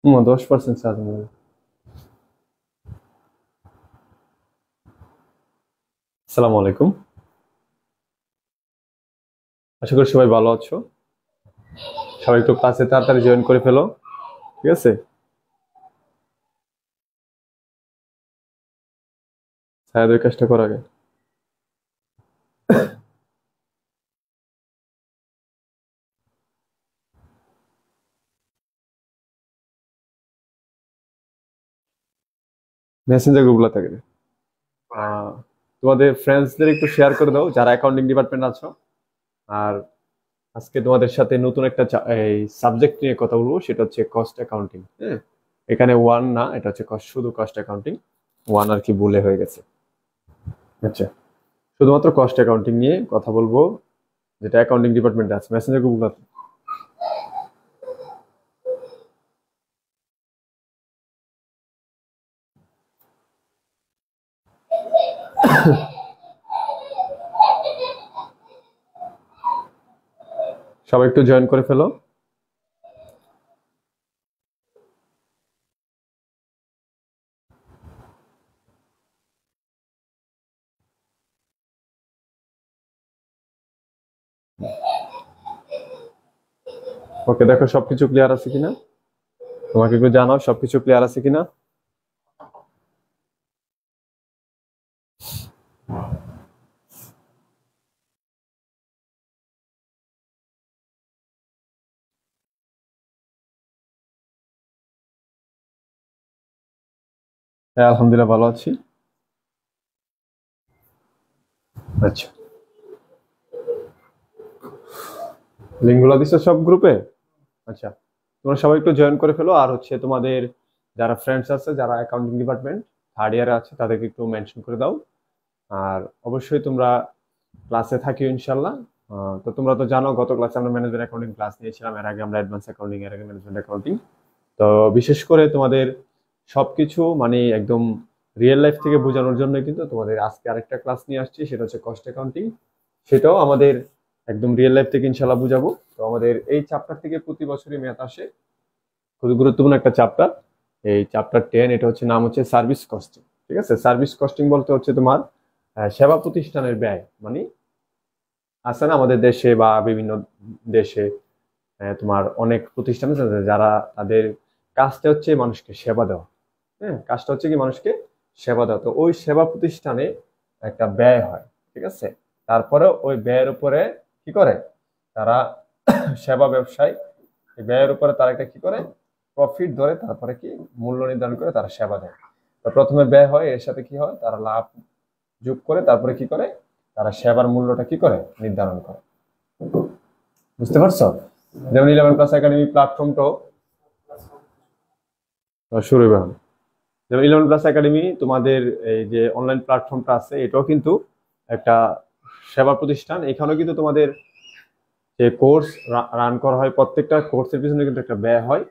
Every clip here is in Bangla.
10% চার্জ নেবে। আসসালামু আলাইকুম। আশা করি সবাই ভালো আছো। সবাই একটু ক্লাসে তাড়াতাড়ি জয়েন করে ফেলো, ঠিক আছে? ছায়াদের কাজটা করার আগে মেসেঞ্জার গ্রুপগুলো থাকে। আহ, তোমাদের ফ্রেন্ডসদের একটু শেয়ার করে দাও যারা অ্যাকাউন্টিং ডিপার্টমেন্ট আছো। আর আজকে তোমাদের সাথে নতুন একটা এই সাবজেক্ট নিয়ে কথা বলবো, সেটা হচ্ছে কস্ট অ্যাকাউন্টিং। হ্যাঁ, এখানে ওয়ান না, এটা হচ্ছে শুধু কস্ট অ্যাকাউন্টিং। ওয়ান আর কি ভুলে হয়ে গেছে। আচ্ছা, শুধুমাত্র কস্ট অ্যাকাউন্টিং নিয়ে কথা বলবো, যেটা অ্যাকাউন্টিং ডিপার্টমেন্টে আছে মেসেঞ্জার গ্রুপগুলো। সবাই একটু জয়েন করে ফেলো। ওকে, দেখো সবকিছু ক্লিয়ার আছে কিনা, তোমাকে একটু জানাও সবকিছু ক্লিয়ার আছে কিনা। হ্যাঁ, আলহামদুলিল্লাহ ভালো আছি। আচ্ছা, লিঙ্কগুলো দিছো সব গ্রুপে? আচ্ছা, তোমরা সবাই একটু জয়েন করে ফেলো। আর হচ্ছে তোমাদের যারা ফ্রেন্ডস আছে, যারা অ্যাকাউন্টিং ডিপার্টমেন্ট থার্ড ইয়ারে আছে, তাদেরকে একটু মেনশন করে দাও। আর অবশ্যই তোমরা ক্লাসে থাকিও ইনশাল্লাহ। তো তোমরা তো জানো গত ক্লাসে আমরা ম্যানেজমেন্ট অ্যাকাউন্টিং ক্লাস নিয়েছিলাম, এর আগে আমরা অ্যাডভান্স অ্যাকাউন্টিং, এর আগে ম্যানেজমেন্ট অ্যাকাউন্টিং। তো বিশেষ করে তোমাদের সবকিছু মানে একদম রিয়েল লাইফ থেকে বোঝানোর জন্য কিন্তু তোমাদের আজকে আরেকটা ক্লাস নিয়ে আসছি, সেটা হচ্ছে কস্ট অ্যাকাউন্টিং। সেটাও আমাদের একদম রিয়েল লাইফ থেকে ইনশাল্লাহ বুঝাবো। তো আমাদের এই চ্যাপ্টার থেকে প্রতি বছরই ম্যাথ আসে, খুবই গুরুত্বপূর্ণ একটা চ্যাপ্টার। এই চ্যাপ্টার 10, এটা হচ্ছে নাম হচ্ছে সার্ভিস কস্টিং। ঠিক আছে, সার্ভিস কস্টিং বলতে হচ্ছে তোমার সেবা প্রতিষ্ঠানের ব্যয়। মানে আছে না আমাদের দেশে বা বিভিন্ন দেশে, তোমার অনেক প্রতিষ্ঠান আছে যারা তাদের কাজটা হচ্ছে মানুষকে সেবা দেওয়া। হ্যাঁ, কাজটা হচ্ছে কি মানুষকে সেবা দেওয়া। তো ওই সেবা প্রতিষ্ঠানে একটা ব্যয় হয়, ঠিক আছে? তারপরে ওই ব্যয়ের উপরে কি করে তারা সেবা ব্যবসায়, এই ব্যয়ের উপরে তারা একটা কি করে প্রফিট ধরে, তারপরে কি মূল্য নির্ধারণ করে তারা সেবা দেয়। তো প্রথমে ব্যয় হয়, এর সাথে কি হয় তারা লাভ যোগ করে, তারপরে কি করে তারা সেবার মূল্যটা কি করে নির্ধারণ করে। বুঝতে পারছো? যেমন 11 ক্লাস একাডেমি প্ল্যাটফর্মটাও শুরু হবে এখন। যেমন 11 ক্লাস একাডেমি তোমাদের এই যে অনলাইন প্ল্যাটফর্মটা আছে, এটাও কিন্তু একটা সেবা প্রতিষ্ঠান। এখানেও কিন্তু তোমাদের যে কোর্স রান করা হয়, প্রত্যেকটা কোর্সের পিছনে কিন্তু একটা ব্যয় হয়।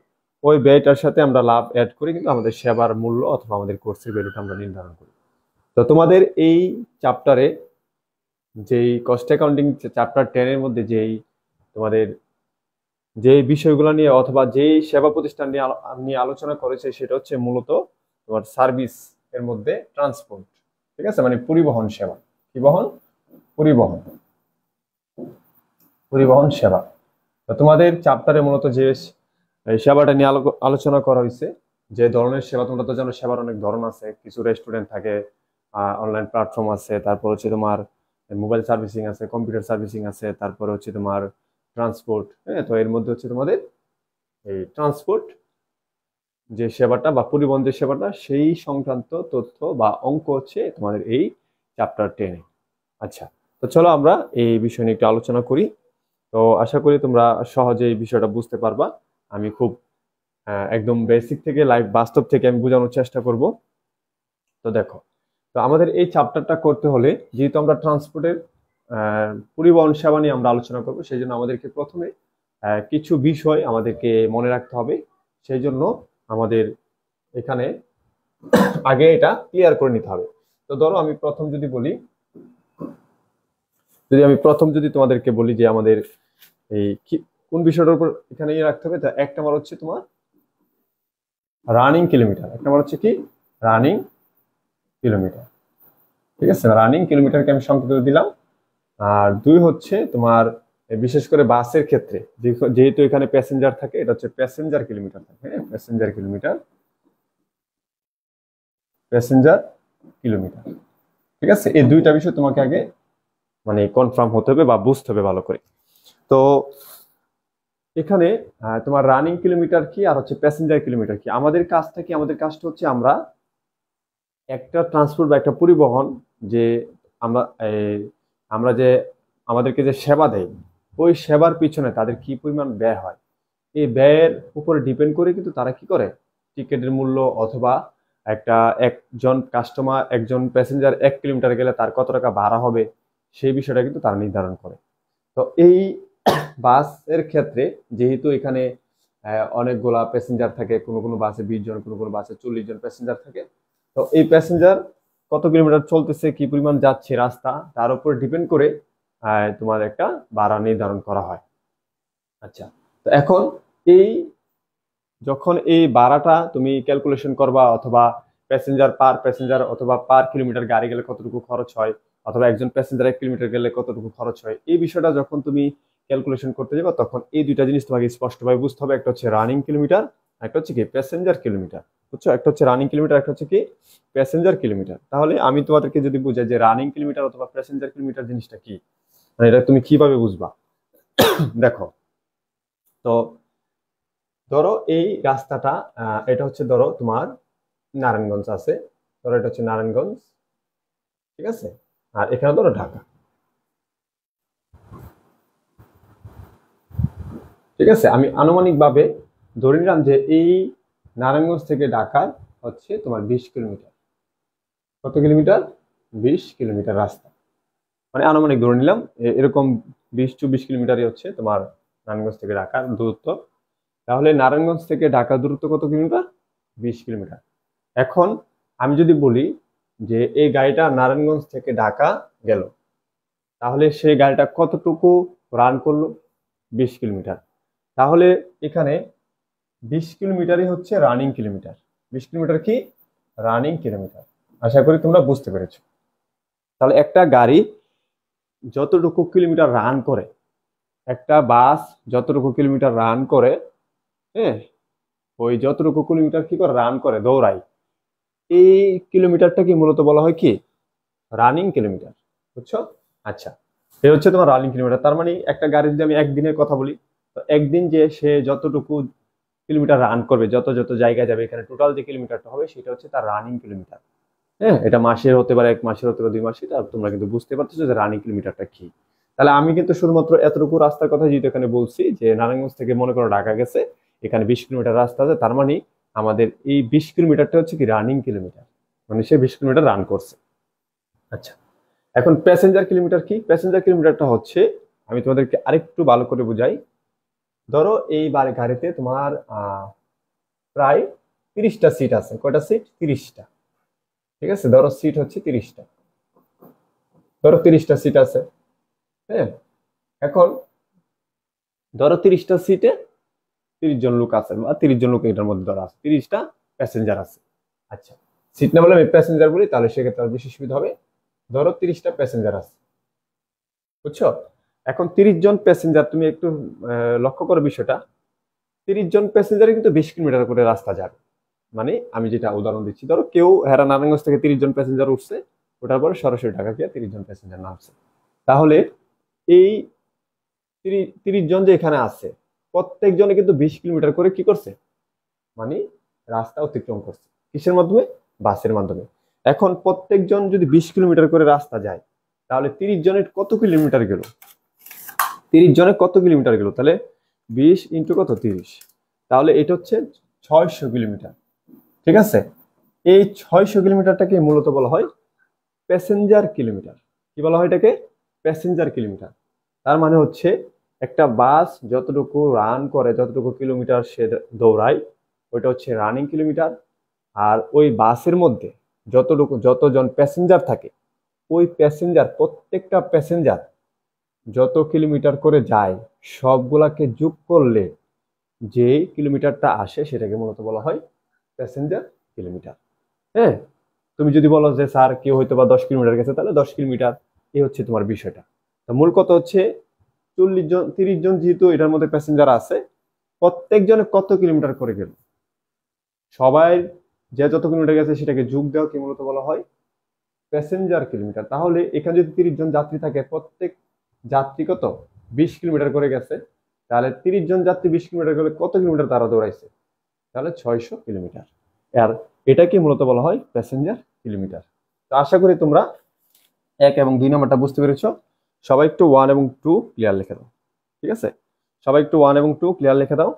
ওই ব্যয়টার সাথে আমরা লাভ অ্যাড করে কিন্তু আমাদের সেবার মূল্য অথবা আমাদের কোর্সের ভ্যালুটা আমরা নির্ধারণ করি। তো তোমাদের এই চ্যাপ্টারে, যেই কস্ট অ্যাকাউন্টিং চ্যাপ্টার 10 এর মধ্যে যেই তোমাদের যে বিষয়গুলো নিয়ে অথবা যেই সেবা প্রতিষ্ঠান নিয়ে নিয়ে আলোচনা করেছে, সেটা হচ্ছে মূলত তোমার সার্ভিস এর মধ্যে ট্রান্সপোর্ট। ঠিক আছে, মানে পরিবহন সেবা। কি বহন? পরিবহন, পরিবহন সেবা। তো তোমাদের চ্যাপ্টারে মূলত যে এই সেবাটা নিয়ে আলোচনা করা হয়েছে, যে ধরনের সেবা, তোমরা তো জানো সেবার অনেক ধরন আছে। কিছু রেস্টুরেন্ট থাকে, অনলাইন প্ল্যাটফর্ম আছে, তারপর হচ্ছে তোমার মোবাইল সার্ভিসিং আছে, কম্পিউটার সার্ভিসিং আছে, তারপর হচ্ছে তোমার ট্রান্সপোর্ট। হ্যাঁ, তো এর মধ্যে হচ্ছে তোমাদের এই ট্রান্সপোর্ট যে সেবাটা বা পরিবহন যে সেবাটা, সেই সংক্রান্ত তথ্য বা অঙ্ক হচ্ছে তোমাদের এই চ্যাপ্টার 10-এ। আচ্ছা, তো চলো আমরা এই বিষয় নিয়ে একটু আলোচনা করি। তো আশা করি তোমরা সহজে এই বিষয়টা বুঝতে পারবা। আমি খুব একদম বেসিক থেকে লাইভ বাস্তব থেকে আমি বোঝানোর চেষ্টা করব। তো দেখো, তো আমাদের এই চ্যাপ্টারটা করতে হলে, যেহেতু আমরা ট্রান্সপোর্টের পরিবহন সেবা নিয়ে আমরা আলোচনা করব, সেই জন্য আমাদেরকে প্রথমে কিছু বিষয় আমাদেরকে মনে রাখতে হবে। সেই জন্য আমাদের এখানে আগে এটা ক্লিয়ার করে নিতে হবে। তো ধরো আমি প্রথম যদি বলি, যদি তোমাদেরকে বলি যে আমাদের এই কোন বিষয়টার উপর এখানে রাখতে হবে, তা এক নম্বর হচ্ছে তোমার রানিং কিলোমিটার, এক নম্বর হচ্ছে কি রানিং কিলোমিটার। ঠিক আছে, রানিং কিলোমিটারকে আমি সংক্ষেপে দিলাম। আর দুই হচ্ছে তোমার বিশেষ করে বাসের ক্ষেত্রে যেহেতু এখানে প্যাসেঞ্জার থাকে, এটা হচ্ছে প্যাসেঞ্জার কিলোমিটার থাকে। হ্যাঁ, প্যাসেঞ্জার কিলোমিটার, প্যাসেঞ্জার কিলোমিটার। ঠিক আছে, এই দুইটা বিষয় তোমাকে আগে মানে কনফার্ম হতে হবে বা বুঝতে হবে ভালো করে। তো এখানে তোমার রানিং কিলোমিটার কি আর হচ্ছে প্যাসেঞ্জার কিলোমিটার কি। আমাদের কাজটা কি, আমাদের কাজটা হচ্ছে আমরা একটা ট্রান্সপোর্ট বা একটা পরিবহন যে আমরা আমরা যে আমাদেরকে যে সেবা দেয়, ওই সেবার পিছনে তাদের কি পরিমাণ ব্যয় হয়, এই ব্যয়ের উপরে ডিপেন্ড করে কিন্তু তারা কি করে টিকিটের মূল্য অথবা একটা একজন কাস্টমার একজন প্যাসেঞ্জার 1 কিলোমিটার গেলে তার কত টাকা ভাড়া হবে সেই বিষয়টা কিন্তু তারা নির্ধারণ করে। তো এই বাসের ক্ষেত্রে যেহেতু এখানে অনেকগুলা প্যাসেঞ্জার থাকে, কোনো কোনো বাসে 20 জন, কোনো কোনো বাসে 40 জন প্যাসেঞ্জার থাকে। তো এই প্যাসেঞ্জার কত কিলোমিটার চলতেছে, কি পরিমাণ যাচ্ছে রাস্তা, তার উপর ডিপেন্ড করে তোমার একটা ভাড়া নির্ধারণ করা হয়। আচ্ছা, তো এখন এই যখন এই ভাড়াটা তুমি ক্যালকুলেশন করবা অথবা প্যাসেঞ্জার অথবা পার কিলোমিটার গাড়ি গেলে কতটুকু খরচ হয় অথবা একজন প্যাসেঞ্জার 1 কিলোমিটার গেলে কতটুকু খরচ হয়, এই বিষয়টা যখন তুমি ক্যালকুলেশন করতে যাবে তখন এই দুইটা জিনিস তোমাকে স্পষ্টভাবে বুঝতে হবে। একটা হচ্ছে রানিং কিলোমিটার, একটা হচ্ছে কি প্যাসেঞ্জার কিলোমিটার। বুঝছো, একটা হচ্ছে রানিং কিলোমিটার, একটা হচ্ছে কি প্যাসেঞ্জার কিলোমিটার। তাহলে আমি তোমাদেরকে যদি বুঝাই যে রানিং কিলোমিটার অথবা প্যাসেঞ্জার কিলোমিটার জিনিসটা কি, মানে এটা তুমি কিভাবে বুঝবা দেখো। তো ধরো এই রাস্তাটা এটা হচ্ছে ধরো তোমার নারায়ণগঞ্জ আছে, ধরো এটা হচ্ছে নারায়ণগঞ্জ, ঠিক আছে, আর এখানে ধরো ঢাকা। ঠিক আছে, আমি আনুমানিক ভাবে ধরে নিলাম যে এই নারায়ণগঞ্জ থেকে ঢাকা হচ্ছে তোমার 20 কিলোমিটার। কত কিলোমিটার? 20 কিলোমিটার রাস্তা, মানে আনুমানিক ধরে নিলাম এরকম 20-24 কিলোমিটারই হচ্ছে তোমার নারায়ণগঞ্জ থেকে ঢাকার দূরত্ব। তাহলে নারায়ণগঞ্জ থেকে ঢাকা দূরত্ব কত কিলোমিটার? 20 কিলোমিটার। এখন আমি যদি বলি যে এই গাড়িটা নারায়ণগঞ্জ থেকে ঢাকা গেল, তাহলে সেই গাড়িটা কতটুকু রান করলো? 20 কিলোমিটার। তাহলে এখানে 20 কিলোমিটারই হচ্ছে রানিং কিলোমিটার। 20 কিলোমিটার কি রানিং কিলোমিটার। আশা করি তোমরা বুঝতে পেরেছো। তাহলে একটা গাড়ি যতটুকু কিলোমিটার রান করে, একটা বাস যতটুকু কিলোমিটার রান করে, হ্যাঁ, ওই যতটুকু কিলোমিটার কি করে রান করে দৌড়ায়, এই কিলোমিটারটাকে মূলত বলা হয় কি রানিং কিলোমিটার। বুঝছো? আচ্ছা, এই হচ্ছে তোমার রানিং কিলোমিটার। তার মানে একটা গাড়ি যদি আমি একদিনের কথা বলি, তো একদিন যে সে যতটুকু কিলোমিটার রান করবে, যত যত জায়গায় যাবে, এখানে টোটাল যে কিলোমিটারটা হবে সেটা হচ্ছে তার রানিং কিলোমিটার। হ্যাঁ, এটা মাসের হতে পারে, 1 মাসের হতে পারে, 2 মাসের, এটা তোমরা কিন্তু বুঝতে পারতেছো যে রানিং কিলোমিটারটা কি। তাহলে আমি কিন্তু শুধুমাত্র এতটুকু রাস্তার কথা যেহেতু এখানে বলছি যে নারায়ণগঞ্জ থেকে মনে করো ঢাকা গেছে, এখানে 20 কিলোমিটার রাস্তা আছে, তার মানে আমাদের এই 20 কিলোমিটারটা হচ্ছে কি রানিং কিলোমিটার, মানে সে 20 কিলোমিটার রান করছে। আচ্ছা, এখন প্যাসেঞ্জার কিলোমিটার কি? প্যাসেঞ্জার কিলোমিটারটা হচ্ছে, আমি তোমাদেরকে আরেকটু ভালো করে বুঝাই। ধরো এই গাড়িতে তোমার প্রায় 30টা সিট আছে। কয়টা সিট? 30টা। ঠিক আছে, ধরো সিট হচ্ছে 30টা, ধরো 30টা সিট আছে। হ্যাঁ, এখন ধরো 30টা সিটে 30 জন লোক আছে বা 30 জন লোক এটার মধ্যে ধরো আছে, 30টা প্যাসেঞ্জার আছে। আচ্ছা, সিট না বলে আমি প্যাসেঞ্জার বলি, তাহলে সেক্ষেত্রে আরো বেশি সুবিধা হবে। ধরো 30টা প্যাসেঞ্জার আছে, বুঝছো? এখন 30 জন প্যাসেঞ্জার, তুমি একটু লক্ষ্য করো বিষয়টা। 30 জন প্যাসেঞ্জার কিন্তু 20 কিলোমিটার করে রাস্তা যাবে। মানে আমি যেটা উদাহরণ দিচ্ছি, ধরো কেউ হেরা নারায়ণগঞ্জ থেকে 30 জন প্যাসেঞ্জার উঠছে, ওঠার পরে সরাসরি ঢাকা গিয়ে 30 জন প্যাসেঞ্জার নামছে। তাহলে এই 30 জন যে এখানে আছে, প্রত্যেকজনে কিন্তু 20 কিলোমিটার করে কি করছে, মানে রাস্তা অতিক্রম করছে। কিসের মাধ্যমে? বাসের মাধ্যমে। এখন প্রত্যেকজন যদি 20 কিলোমিটার করে রাস্তা যায়, তাহলে 30 জনের কত কিলোমিটার গেল? 30 জনের কত কিলোমিটার গেল? তাহলে 20 ইন্টু কত? 30। তাহলে এটা হচ্ছে 600 কিলোমিটার। ঠিক আছে, এই 600 কিলোমিটারটাকে মূলত বলা হয় প্যাসেঞ্জার কিলোমিটার। কি বলা হয় এটাকে? Passenger kilometre. তার মানে হচ্ছে একটা বাস যতটুকু রান করে, যতটুকু কিলোমিটার সে দৌড়ায়, ওইটা হচ্ছে রানিং কিলোমিটার। আর ওই বাসের মধ্যে যতজন প্যাসেঞ্জার থাকে, ওই প্যাসেঞ্জার, প্রত্যেকটা প্যাসেঞ্জার যত কিলোমিটার করে যায়, সবগুলাকে যোগ করলে যে কিলোমিটারটা আসে সেটাকে মূলত বলা হয় প্যাসেঞ্জার কিলোমিটার। হ্যাঁ, তুমি যদি বলো যে স্যার কেউ হয়তো বা 10 কিলোমিটার গেছে, তাহলে 10 কিলোমিটার। এই হচ্ছে তোমার বিষয়টা। তো মূল কথা হচ্ছে 40 জন 30 জন যেহেতু এটার মধ্যে প্যাসেঞ্জার আছে, প্রত্যেকজনে কত কিলোমিটার করে গেল, সবাই যে যত কিলোমিটার গেছে সেটাকে যোগ দেওয়া কি মূলত বলা হয় প্যাসেঞ্জার কিলোমিটার। তাহলে এখানে যদি 30 জন যাত্রী থাকে, প্রত্যেক যাত্রী কত 20 কিলোমিটার করে গেছে, তাহলে 30 জন যাত্রী 20 কিলোমিটার করে কত কিলোমিটার তারা দৌড়াইছে, তাহলে 600 কিলোমিটার। আর এটাকে মূলত বলা হয় প্যাসেঞ্জার কিলোমিটার। তো আশা করি তোমরা 1 এবং 2 নম্বরটা বুঝতে পেরেছো। সবাই একটু 1 এবং 2 ক্লিয়ার লিখে দাও। ঠিক আছে, সবাই একটু 1 এবং 2 ক্লিয়ার লিখে দাও।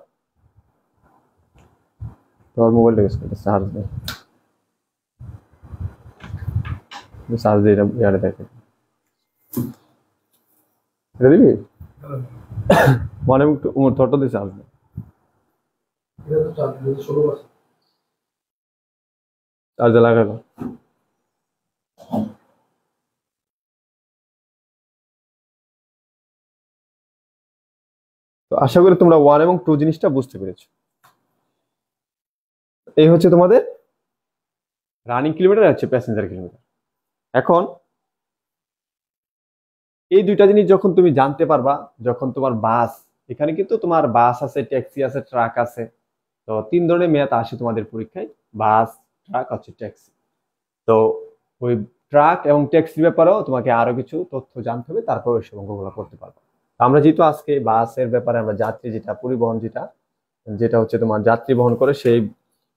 তোমার মোবাইলটা ইউজ করতে চার্জ নেই, চার্জ দিয়ে ইয়ারে দেখে এটা দিবি 1 এবং 2 তোরটা দিয়ে চার্জ নেই, চার্জে লাগালো। তো আশা করি তোমরা 1 এবং 2 জিনিসটা বুঝতে পেরেছো। এই হচ্ছে তোমাদের রানিং কিলোমিটার, হচ্ছে প্যাসেঞ্জার কিলোমিটার। এখন এই দুইটা জিনিস যখন তুমি জানতে পারবা, যখন তোমার বাস, এখানে কিন্তু তোমার বাস আছে, ট্যাক্সি আছে, ট্রাক আছে। তো 3 ধরনের মেয়াদ আসে তোমাদের পরীক্ষায়, বাস, ট্রাক হচ্ছে ট্যাক্সি। তো ওই ট্রাক এবং ট্যাক্সির ব্যাপারেও তোমাকে আরো কিছু তথ্য জানতে হবে, তারপর ওই সব অঙ্কগুলো করতে পারবো। আমরা যেহেতু আজকে বাসের ব্যাপারে, আমরা যাত্রী যেটা পরিবহন, যেটা যেটা হচ্ছে তোমার যাত্রী বহন করে, সেই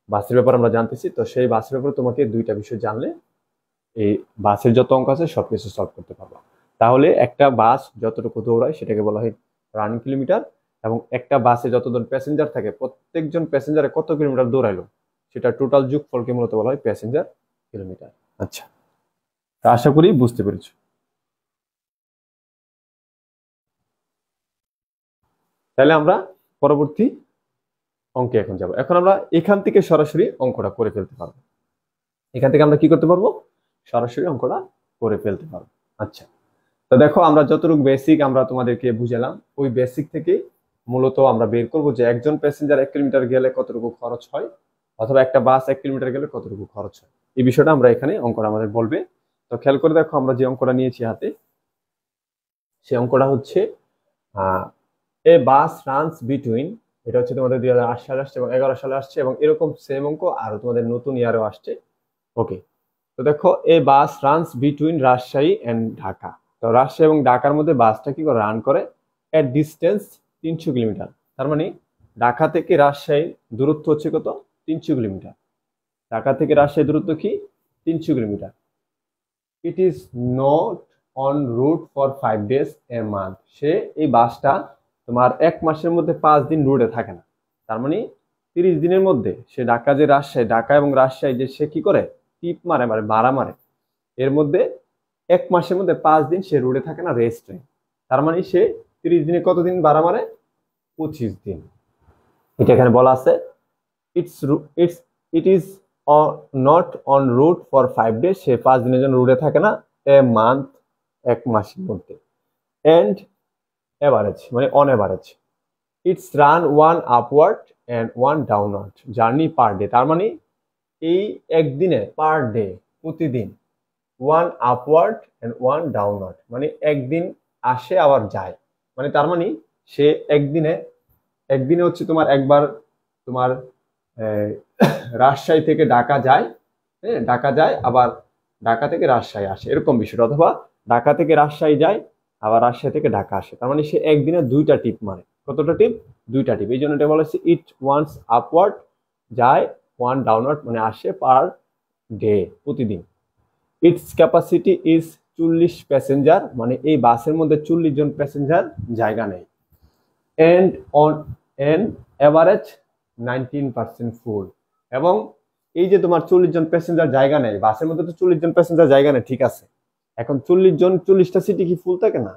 বাসের ব্যাপারে আমরা জানতেছি। তো সেই বাসের ব্যাপারে তোমাকে 2টা বিষয় জানলে এই বাসের যত অঙ্ক আছে সবকিছু সলভ করতে পারবো। তাহলে একটা বাস যতটুকু দৌড়ায় সেটাকে বলা হয় রানিং কিলোমিটার, এবং একটা বাসে যতজন প্যাসেঞ্জার থাকে, প্রত্যেকজন প্যাসেঞ্জারে কত কিলোমিটার দৌড়াইলো, সেটা টোটাল যোগফলকে মূলত বলা হয় প্যাসেঞ্জার কিলোমিটার। আচ্ছা, আশা করি বুঝতে পেরেছো। তাহলে আমরা পরবর্তী অঙ্কে এখন যাব। এখন আমরা এখান থেকে সরাসরি অঙ্কটা করে ফেলতে পারবো। এখান থেকে আমরা কি করতে পারবো, সরাসরি অঙ্কটা করে ফেলতে পারবো। আচ্ছা, তো দেখো আমরা যতটুকু বেসিক আমরা তোমাদেরকে বুঝালাম, ওই বেসিক থেকে মূলত আমরা বের করবো যে একজন প্যাসেঞ্জার 1 কিলোমিটার গেলে কতটুকু খরচ হয়, অথবা একটা বাস 1 কিলোমিটার গেলে কতটুকু খরচ হয়। এই বিষয়টা আমরা এখানে অঙ্কটা আমাদের বলবে। তো খেয়াল করে দেখো, আমরা যে অঙ্কটা নিয়েছি হাতে, সেই অঙ্কটা হচ্ছে এ বাস রানস বিটুইন, এটা হচ্ছে তোমাদের 2008 সালে আসছে এবং 2011 সালে আসছে, এবং এরকম সেম অঙ্ক আরো তোমাদের নতুন ইয়ারেও আসছে। ওকে, তো দেখো a bus runs between Rajshahi and Dhaka. তো রাজশাহী এবং ঢাকার মধ্যে বাসটা কি করে রান করে, এট ডিস্টেন্স 300 কিলোমিটার। তার মানে ঢাকা থেকে রাজশাহী দূরত্ব হচ্ছে কত, 300 কিলোমিটার। ঢাকা থেকে রাজশাহী দূরত্ব কি, 300 kilometre. It is not on route for 5 days a month. সে এই বাসটা তোমার 1 মাসের মধ্যে 5 দিন রুটে থাকে না। তার মানে 30 দিনের মধ্যে সে ঢাকা যে রাজশাহী, ঢাকা এবং রাজশাহী যে সে কি করে, টিপ মারে, মানে ভাড়া মারে, এর মধ্যে 1 মাসের মধ্যে 5 দিন সে রুটে থাকে না, রেস্টে। তার মানে সে 30 দিনে কতদিন ভাড়া মারে, 25 দিন। এটা এখানে বলা আছে, it is not on route for 5 days, সে 5 দিনের জন্য রুটে থাকে না, এ মান্থ 1 মাসের মধ্যে, এন্ড এভারেজ মানে on average it's run 1 upward and 1 downward journey per day. তার মানে এই একদিনে পার ডে, প্রতিদিন 1 আপওয়ার্ড এন্ড 1 ডাউনওয়ার্ড, মানে একদিন আসে আবার যায়। মানে তার মানে সে একদিনে হচ্ছে তোমার একবার তোমার রাজশাহী থেকে ঢাকা যায়, হ্যাঁ ঢাকা যায়, আবার ঢাকা থেকে রাজশাহী আসে, এরকম বিষয়টা। অথবা ঢাকা থেকে রাজশাহী যায়, আবার রাজশাহী থেকে ঢাকা আসে। তার মানে সে একদিনে 2টা টিপ মারে। কতটা টিপ, 2টা টিপ। এই জন্য এটা বলা হচ্ছে ইট ওয়ান্স আপওয়ার্ড, যায় 1 ডাউনওয়ার্ড, মানে আসে পার ডে, প্রতিদিন। ইটস ক্যাপাসিটি ইজ 40 প্যাসেঞ্জার, মানে এই বাসের মধ্যে 40 জন প্যাসেঞ্জার জায়গা নেই। এন্ড অন এন এভারেজ 19% ফুল। এবং এই যে তোমার 40 জন প্যাসেঞ্জার জায়গা নেই বাসের মধ্যে, তো 40 জন প্যাসেঞ্জার জায়গা নেই, ঠিক আছে। এখন 40 জন, 40টা সিটই কি ফুল থাকে না,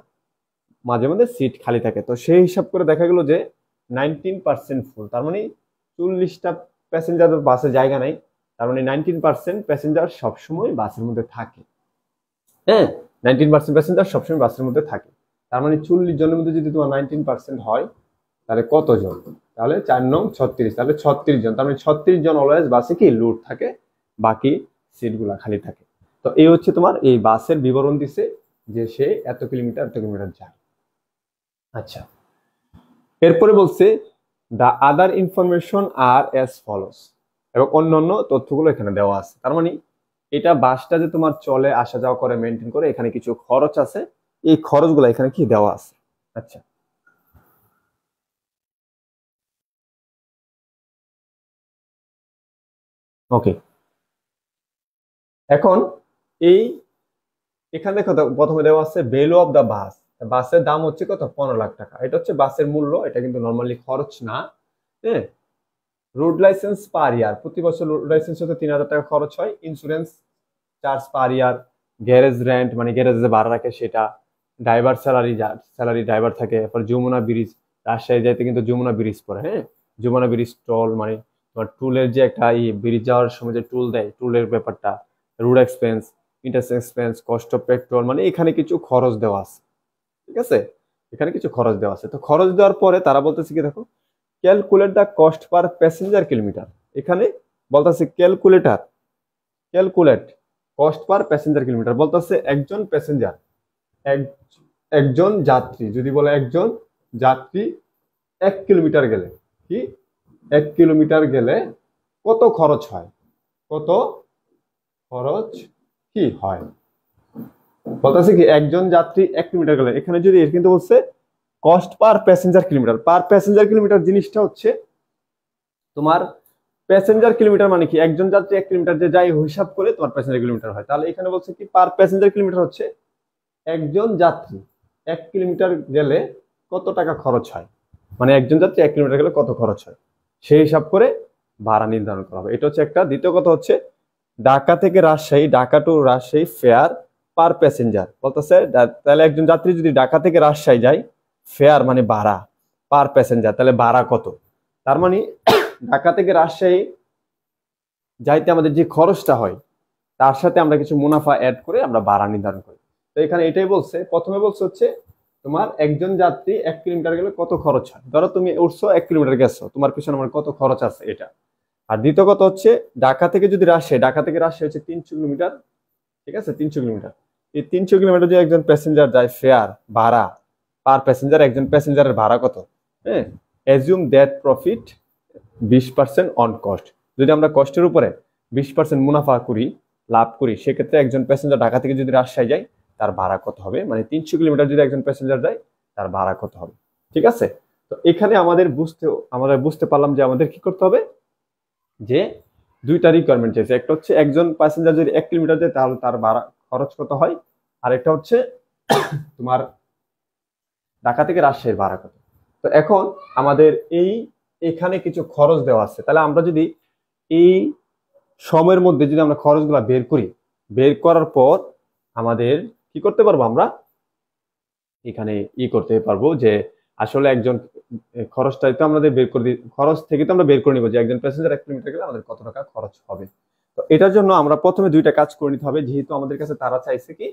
মাঝে মধ্যে সিট খালি থাকে। তো সেই হিসাব করে দেখা গেল যে 19% ফুল। তার মানে 40টা প্যাসেঞ্জার বাসে জায়গা নাই, তার মানে 19% প্যাসেঞ্জার সবসময় বাসের মধ্যে থাকে। হ্যাঁ, 19% প্যাসেঞ্জার সবসময় বাসের মধ্যে থাকে। তার মানে 40 জনের মধ্যে যদি তোমার 19% হয়, তাহলে কতজন, তাহলে 4 নং 36, তাহলে 36 জন, তার মানে 36 জন অলওয়েজ বাসে কি লোড থাকে, বাকি সিটগুলা খালি থাকে। তো এই হচ্ছে তোমার এই বাসের বিবরণ দিছে যে সে এত কিলোমিটার যায়। আচ্ছা, এরপরে বলছে the other information are as follows, এবং অন্যান্য তথ্যগুলো এখানে দেওয়া আছে। তার মানে এটা বাসটা যে তোমার চলে আসা যাওয়া করে মেনটেন করে, এখানে কিছু খরচ আছে, এই খরচগুলো এখানে কি দেওয়া আছে। আচ্ছা, ওকে, এখন এই এখানে দেখো প্রথমে দেওয়া আছে ভ্যালু অফ দ্য বাস, বাসের দাম হচ্ছে কত, 15 লাখ টাকা। এটা হচ্ছে বাসের মূল্য, এটা কিন্তু নর্মালি খরচ না। হ্যাঁ, রোড লাইসেন্স পার ইয়ার, প্রতি বছর রোড লাইসেন্স হতে 3,000 টাকা খরচ হয়। ইন্স্যুরেন্স চার্জ পার ইয়ার, গ্যারেজ রেন্ট মানে গ্যারেজে যে ভাড়া রাখে সেটা, ড্রাইভার স্যালারি ড্রাইভার থাকে। এরপর যমুনা ব্রিজ, রাজশাহী যাইতে কিন্তু যমুনা ব্রিজ পড়ে। হ্যাঁ, যমুনা ব্রিজ টোল মানে তোমার টুলের যে একটা ব্রিজ যাওয়ার সময় যে টুল দেয়, টুলের ব্যাপারটা, road expense, interest expense, cost of petrol, মানে এখানে কিছু খরচ দেওয়া আছে। ঠিক আছে, এখানে কিছু খরচ দেওয়া আছে। তো খরচ দেওয়ার পরে তারা বলতেছে কি দেখো, calculate the cost per passenger kilometre. এখানে বলতেছে calculate cost per passenger kilometre, বলতেছে একজন প্যাসেঞ্জার, একজন যাত্রী, যদি বলে একজন যাত্রী 1 কিলোমিটার গেলে কি, 1 কিলোমিটার গেলে কত খরচ হয়, কত খরচ কি হয়। বলতেছে কি একজন যাত্রী 1 কিলোমিটার গেলে, এখানে যদি এর কিন্তু বলছে কস্ট পার প্যাসেঞ্জার কিলোমিটার। পার প্যাসেঞ্জার কিলোমিটার জিনিসটা হচ্ছে তোমার প্যাসেঞ্জার কিলোমিটার মানে কি, একজন যাত্রী 1 কিলোমিটার যে যায় হিসাব করে তোমার প্যাসেঞ্জার কিলোমিটার হয়। তাহলে এখানে বলছে কি পার প্যাসেঞ্জার কিলোমিটার হচ্ছে একজন যাত্রী 1 কিলোমিটার গেলে কত টাকা খরচ হয়, মানে একজন যাত্রী 1 কিলোমিটার গেলে কত খরচ হয় সেই হিসাব করে ভাড়া নির্ধারণ করা হবে। এটা হচ্ছে একটা। দ্বিতীয় কথা হচ্ছে ঢাকা থেকে রাজশাহী, ঢাকা টু রাজশাহী ফেয়ার পার প্যাসেঞ্জার, বলতেছে তাহলে একজন যাত্রী যদি ঢাকা থেকে রাজশাহী যায়, ফেয়ার মানে ভাড়া, পার প্যাসেঞ্জার তাহলে ভাড়া কত। তার মানে ঢাকা থেকে রাজশাহী যাইতে আমাদের যে খরচটা হয় তার সাথে আমরা কিছু মুনাফা অ্যাড করে আমরা ভাড়া নির্ধারণ করি। তো এখানে এটাই বলছে, প্রথমে বলছে হচ্ছে তোমার একজন যাত্রী 1 কিলোমিটার গেলে কত খরচ হয়। ধরো তুমি উঠছো 1 কিলোমিটার গেছো, তোমার পিছনে আমার কত খরচ আছে এটা। আর দ্বিতীয় কথা হচ্ছে ঢাকা থেকে যদি রাজশাহী, ঢাকা থেকে রাজশাহী হচ্ছে 300 কিলোমিটার, ঠিক আছে, 300 কিলোমিটার। এই 300 কিলোমিটার যদি একজন প্যাসেঞ্জার যায়, ফেয়ার ভাড়া পার প্যাসেঞ্জার, একজন প্যাসেঞ্জারের ভাড়া কত। হ্যাঁ, assume that profit 20% on cost, যদি আমরা কষ্টের উপরে 20% মুনাফা করি, লাভ করি, সেক্ষেত্রে একজন প্যাসেঞ্জার ঢাকা থেকে যদি রাজশাহী যায় তার ভাড়া কত হবে, মানে 300 কিলোমিটার যদি একজন প্যাসেঞ্জার যায় তার ভাড়া কত হবে। ঠিক আছে, তো এখানে আমরা বুঝতে পারলাম যে আমাদের কি করতে হবে, যে দুইটা রিকোয়ারমেন্ট চাইছে। একটা হচ্ছে একজন প্যাসেঞ্জার যদি 1 কিলোমিটার যায় তাহলে তার ভাড়া খরচ কত হয়, আর একটা হচ্ছে তোমার ঢাকা থেকে রাজশাহীর ভাড়া কত। তো এখন আমাদের এখানে কিছু খরচ দেওয়া আছে, তাহলে আমরা যদি এই সময়ের মধ্যে যদি আমরা খরচগুলা বের করি, বের করার পর আমাদের কি করতে পারবো, আমরা এখানে করতে পারবো যে আসলে একজন খরচটাই তো আমাদের বের করে খরচ থেকে তো আমরা বের করে নিবো যে একজন প্যাসেঞ্জার 1 কিলোমিটার গেলে আমাদের কত টাকা খরচ হবে। তো এটার জন্য আমরা প্রথমে দুইটা কাজ করে নিতে হবে, যেহেতু আমাদের কাছে তারা চাইছে কি,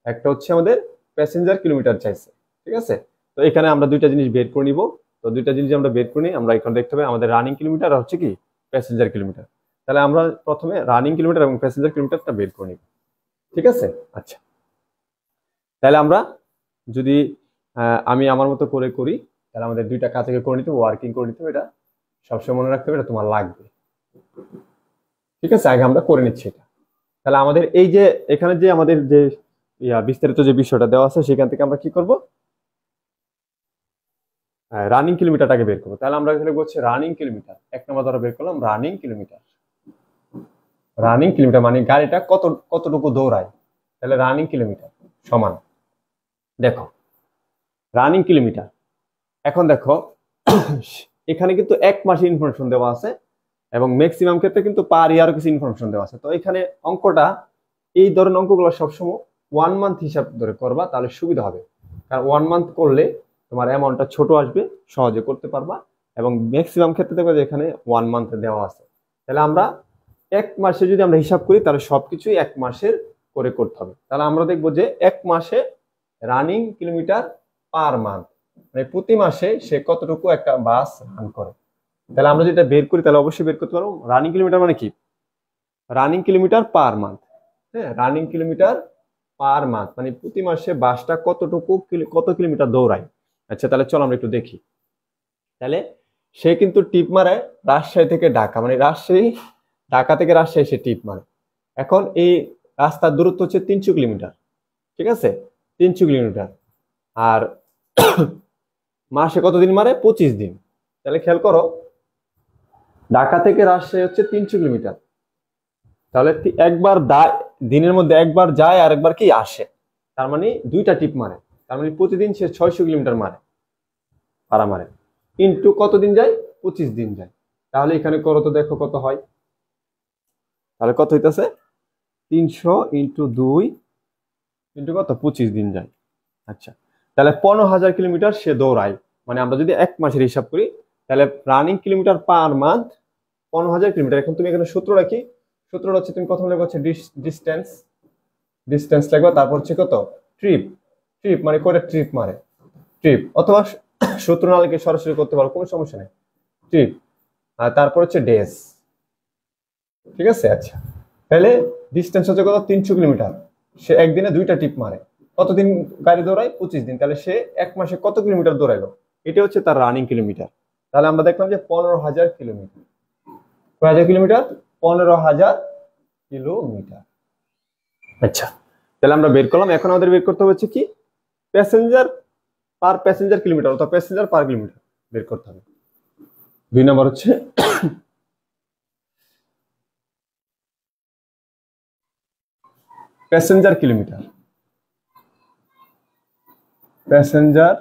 একটা হচ্ছে আমাদের প্যাসেঞ্জার কিলোমিটার চাইছে। ঠিক আছে, তো এখানে আমরা দুইটা জিনিস বের করে নিব। তো দুইটা জিনিস আমরা বের করে নিই, আমরা এখানে দেখতে হবে আমাদের রানিং কিলোমিটার আর হচ্ছে কি প্যাসেঞ্জার কিলোমিটার। তাহলে আমরা প্রথমে রানিং কিলোমিটার এবং প্যাসেঞ্জার কিলোমিটারটা বের করে নিব। ঠিক আছে, আচ্ছা, তাহলে আমরা যদি আমি আমার মতো করে করি, তাহলে আমাদের দুইটা কাজ থেকে করে নিতে হবে, ওয়ার্কিং করে নিতে হবে। এটা সবসময় মনে রাখতে হবে, এটা তোমার লাগবে। ঠিক আছে, আগে আমরা করে নিচ্ছি এটা। তাহলে আমাদের এই যে এখানে যে আমাদের যে বিস্তারিত যে বিষয়টা দেওয়া আছে, সেখান থেকে আমরা কি করব, রানিং কিলোমিটারটাকে বের করবো। তাহলে আমরা এখানে বলছি রানিং কিলোমিটার, 1 নম্বর ধরে বের করলাম রানিং কিলোমিটার। রানিং কিলোমিটার মানে গাড়িটা কতটুকু দৌড়ায়, তাহলে রানিং কিলোমিটার সমান, দেখো রানিং কিলোমিটার। এখন দেখো এখানে কিন্তু 1 মাসের ইনফরমেশন দেওয়া আছে এবং ম্যাক্সিমাম ক্ষেত্রে কিন্তু পার ইয়ারও কিছু ইনফরমেশন দেওয়া আছে। তো এখানে অঙ্কটা, এই ধরনের অঙ্কগুলো সবসময় 1 মান্থ হিসাব ধরে করবা, তাহলে সুবিধা হবে। কারণ 1 মান্থ করলে তোমার অ্যামাউন্টটা ছোট আসবে, সহজে করতে পারবা, এবং ম্যাক্সিমাম ক্ষেত্রে দেখবে যে এখানে 1 মান্থে দেওয়া আছে। তাহলে আমরা 1 মাসে যদি আমরা হিসাব করি, তাহলে সবকিছুই 1 মাসের করে করতে হবে। তাহলে আমরা দেখবো যে 1 মাসে রানিং কিলোমিটার পার মান্থ মানে প্রতি মাসে সে কতটুকু একটা বাস রান করে। তাহলে আমরা যেটা বের করি তাহলে অবশ্যই বের করতে পারবো রানিং কিলোমিটার মানে কি, রানিং কিলোমিটার পার মান্থ। হ্যাঁ, রানিং কিলোমিটার পার মান্থ মানে প্রতি মাসে বাসটা কত কিলোমিটার দৌড়ায়। আচ্ছা তাহলে চলো আমরা একটু দেখি। তাহলে সে কিন্তু টিপ মারে রাজশাহী থেকে ঢাকা, মানে ঢাকা থেকে রাজশাহী সে টিপ মারে। এখন এই রাস্তার দূরত্ব হচ্ছে 300 কিলোমিটার, ঠিক আছে, 300 কিলোমিটার। আর মাসে কতদিন মারে, 25 দিন। তাহলে খেয়াল করো, ঢাকা থেকে রাজশাহী হচ্ছে 300 কিলোমিটার, তাহলে দিনের মধ্যে একবার যায় আর একবার কি আসে, তার মানে দুইটা টিপ মারে। তার মানে প্রতিদিন সে 600 কিলোমিটার পারা মারে। ইন্টু কতদিন যায়, 25 দিন যায়। তাহলে এখানে করো তো, দেখো কত হয়। তাহলে কত হইতেছে, 300 × 2 ইন্টু কত, 25 দিন যায়। আচ্ছা, তাহলে 15,000 কিলোমিটার সে দৌড়ায়। মানে আমরা যদি এক মাসের হিসাব করি, তাহলে running kilometre per month 15,000 kilometre. এখন তুমি এখানে সূত্র রাখি, সূত্রটা হচ্ছে তুমি প্রথম লেখা হচ্ছে ডিস্টেন্স, ডিস্টেন্স লিখবা, তারপর হচ্ছে কত, ট্রিপ, ট্রিপ মানে করে ট্রিপ মারে, ট্রিপ, অথবা সূত্র না লিখে সরাসরি করতে পারো, কোনো সমস্যা নেই, ট্রিপ। আর তারপর হচ্ছে ডেজ, ঠিক আছে। আচ্ছা, তাহলে ডিস্টেন্স হচ্ছে কত, 300 কিলোমিটার। সে একদিনে দুইটা টিপ মারে। কতদিন গাড়ি দৌড়ায়, 25 দিন। তাহলে সে এক মাসে কত কিলোমিটার দৌড়াইলো, এটা হচ্ছে তার রানিং কিলোমিটার। তাহলে আমরা দেখলাম যে 15,000 কিলোমিটার। কয় হাজার কিলোমিটার, 15,000 কিলোমিটার। আচ্ছা, তাহলে আমরা বের করলাম। এখন আমাদের বের করতে হচ্ছে কি, প্যাসেঞ্জার কিলোমিটার, অর্থাৎ প্যাসেঞ্জার পার কিলোমিটার বের করতে হবে। 2 নম্বর হচ্ছে passenger kilometre, passenger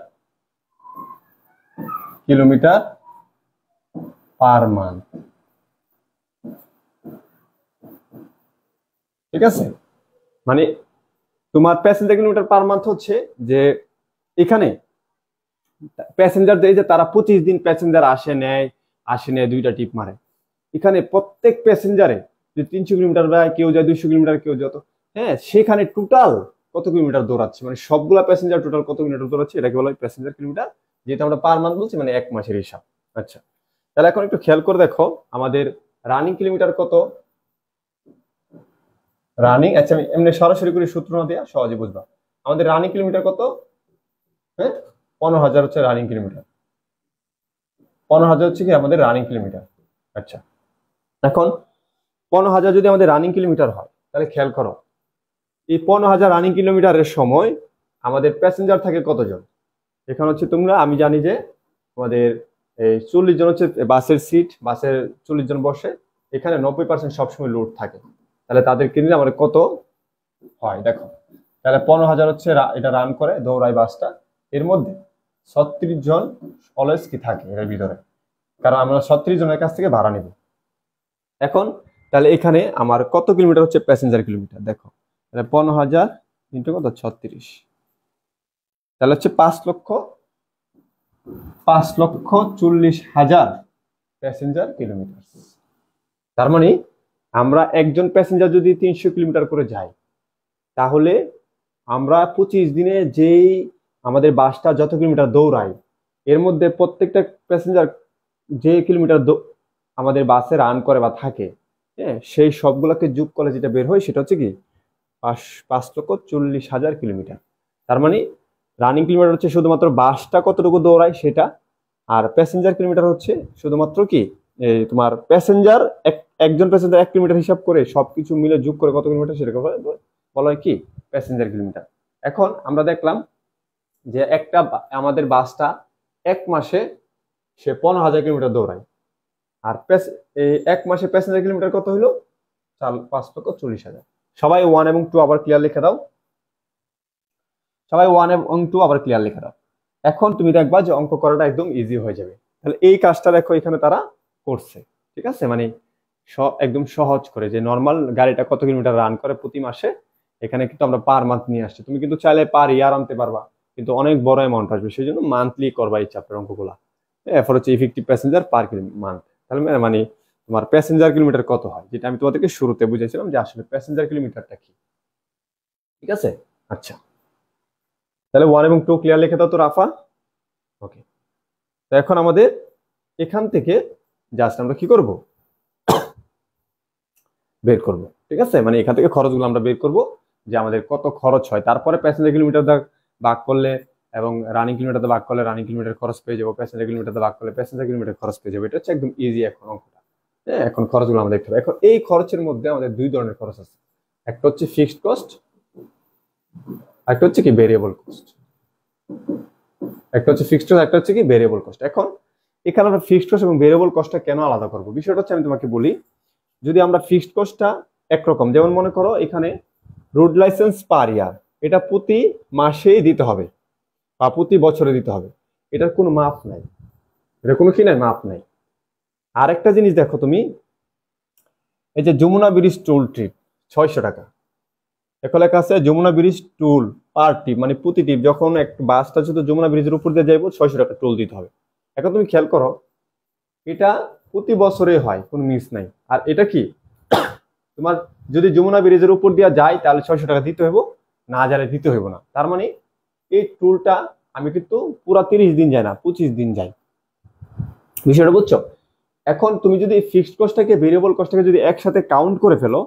kilometre per month, ঠিক আছে। মানে তোমার প্যাসেঞ্জার কিলোমিটার পার মান্থ হচ্ছে যে এখানে প্যাসেঞ্জার এই যে তারা 25 দিন প্যাসেঞ্জার আসে নেয় দুইটা টিপ মারে। এখানে প্রত্যেক প্যাসেঞ্জারে যে 300 কিলোমিটার যায়, কেউ যায় 200 কিলোমিটার, কেউ যত, হ্যাঁ, সেখানে টোটাল কত কিলোমিটার দৌড়াচ্ছে, মানে সবগুলা প্যাসেঞ্জার টোটাল কত কিলোমিটার দৌড়াচ্ছে, এটাকে বলা হয় প্যাসেঞ্জার কিলোমিটার, যেটা আমরা পার মান্থ বলছি, মানে এক মাসের হিসাব। আচ্ছা, তাহলে এখন একটু খেয়াল করে দেখো আমাদের রানিং কিলোমিটার কত, রানিং, আচ্ছা আমি এমনি সরাসরি করে সূত্র না দেওয়া সহজে বুঝবা। আমাদের রানিং কিলোমিটার কত, হ্যাঁ, 15,000 হচ্ছে রানিং কিলোমিটার, 15,000 হচ্ছে কি আমাদের রানিং কিলোমিটার। আচ্ছা, এখন 15,000 যদি আমাদের রানিং কিলোমিটার হয়, তাহলে খেয়াল করো এই 15,000 রানিং কিলোমিটারের সময় আমাদের প্যাসেঞ্জার থাকে কতজন। এখানে হচ্ছে আমি জানি যে আমাদের এই 40 জন হচ্ছে বাসের সিট, বাসের 40 জন বসে, এখানে 90% সবসময় লোড থাকে। তাহলে তাদেরকে নিলে আমাদের কত হয় দেখো। তাহলে 15,000 হচ্ছে এটা রান করে, দৌড়ায় বাসটা, এর মধ্যে 36 জন অলওয়েজ কি থাকে এর ভিতরে, কারণ আমরা 36 জনের কাছ থেকে ভাড়া নিব। এখন তাহলে এখানে আমার কত কিলোমিটার হচ্ছে প্যাসেঞ্জার কিলোমিটার, দেখো তাহলে 15,000 ইন্টু কত, 36, তাহলে হচ্ছে 5,40,000 প্যাসেঞ্জার কিলোমিটার। তার মানে আমরা একজন প্যাসেঞ্জার যদি 300 কিলোমিটার করে যাই, তাহলে আমরা 25 দিনে যেই আমাদের বাসটা যত কিলোমিটার দৌড়ায়, এর মধ্যে প্রত্যেকটা প্যাসেঞ্জার যে কিলোমিটার আমাদের বাসে রান করে বা থাকে, হ্যাঁ, সেই সবগুলোকে যোগ করে যেটা বের হয় সেটা হচ্ছে কি 5,40,000 কিলোমিটার। তার মানে রানিং কিলোমিটার হচ্ছে শুধুমাত্র বাসটা কতটুকু দৌড়ায় সেটা, আর প্যাসেঞ্জার কিলোমিটার হচ্ছে শুধুমাত্র কি তোমার প্যাসেঞ্জার, একজন প্যাসেঞ্জার 1 কিলোমিটার হিসাব করে সবকিছু মিলে যোগ করে কত কিলোমিটার সেটাকে বলা হয় কি প্যাসেঞ্জার কিলোমিটার। এখন আমরা দেখলাম যে আমাদের বাসটা এক মাসে সে 15,000 কিলোমিটার দৌড়ায়, আর এক মাসে প্যাসেঞ্জার কিলোমিটার কত হইলো, 5,40,000। সবাই 1 এবং 2 আবার ক্লিয়ার লিখে দাও, সবাই 1 এবং 2 আবার ক্লিয়ার লিখে দাও। এখন তুমি দেখবা যে অঙ্ক করাটা একদম ইজি হয়ে যাবে। তাহলে এই কাজটা দেখো এখানে তারা করছে, ঠিক আছে, মানে একদম সহজ করে যে নর্মাল গাড়িটা কত কিলোমিটার রান করে প্রতি মাসে, এখানে কিন্তু আমরা পার মান্থ নিয়ে আসছি। তুমি কিন্তু চাইলে পার ইয়ার আনতে পারবা, কিন্তু অনেক বড় অ্যামাউন্ট আসবে, সেই জন্য মান্থলি করবা এই চ্যাপ্টার অঙ্কগুলা। এরপর হচ্ছে ইফেক্টিভ প্যাসেঞ্জার পার মান্থ, তাহলে মানে তোমার প্যাসেঞ্জার কিলোমিটার কত হয়, যেটা আমি তোমাদেরকে শুরুতে বুঝেছিলাম যে আসলে প্যাসেঞ্জার কিলোমিটারটা কি, ঠিক আছে। আচ্ছা, তাহলে 1 এবং 2 ক্লিয়ার লিখে দাও তো রাফা। ওকে, তো এখন আমাদের এখান থেকে জাস্ট আমরা কি করব, বের করব। ঠিক আছে, মানে এখান থেকে খরচগুলো আমরা বের করব যে আমাদের কত খরচ হয়, তারপরে প্যাসেঞ্জার কিলোমিটার ভাগ করলে এবং রানিং কিলোমিটার ভাগ করলে রানিং কিলোমিটার খরচ পেয়ে যাবো, প্যাসেঞ্জার কিলোমিটার ভাগ করলে প্যাসেঞ্জার কিলোমিটার খরচ পেয়ে যাবো। এটা হচ্ছে একদম ইজি এখন অঙ্কটা। হ্যাঁ, এখন খরচগুলো আমরা দেখতে হবে। এখন এই খরচের মধ্যে আমাদের দুই ধরনের খরচ আছে, একটা হচ্ছে ফিক্সড কস্ট, একটা হচ্ছে কি ভেরিয়েবল কস্ট। একটা হচ্ছে ফিক্সড কস্ট, একটা হচ্ছে কি ভেরিয়েবল কস্ট। এখন এখানে আমরা ফিক্সড কস্ট এবং ভেরিয়েবল কস্টটা কেন আলাদা করব, বিষয়টা হচ্ছে আমি তোমাকে বলি। যদি আমরা ফিক্সড কস্টটা একরকম, যেমন মনে করো এখানে রোড লাইসেন্স পার ইয়ার, এটা প্রতি মাসেই দিতে হবে বা প্রতি বছরে দিতে হবে, এটার কোনো মাপ নাই, এটা কোনো কি নাই, মাপ নাই। আরেকটা জিনিস দেখো তুমি, এই যে যমুনা ব্রিজ টুল ট্রিপ 600 টাকা, এখন লেখা আছে যমুনা ব্রিজ টুল পার ট্রিপ, মানে প্রতি ট্রিপ যখন এক বাসটা শুধু যমুনা ব্রিজের উপর দিয়ে যাইবো 600 টাকা টোল দিতে হবে। এখন তুমি খেয়াল করো, এটা প্রতি বছরে হয়, কোনো মিস নাই। আর এটা কি তোমার যদি যমুনা ব্রিজের উপর দিয়ে যায় তাহলে 600 টাকা দিতে হইব, না গেলে দিতে হইব না। তার মানে এই টুলটা আমি কিন্তু পুরা 30 দিন যাই না, 25 দিন যাই। বিষয়টা বুঝছো? এখন তুমি যদি ফিক্সড কস্টটাকে ভেরিয়েবল কস্টটাকে যদি একসাথে কাউন্ট করে ফেলো,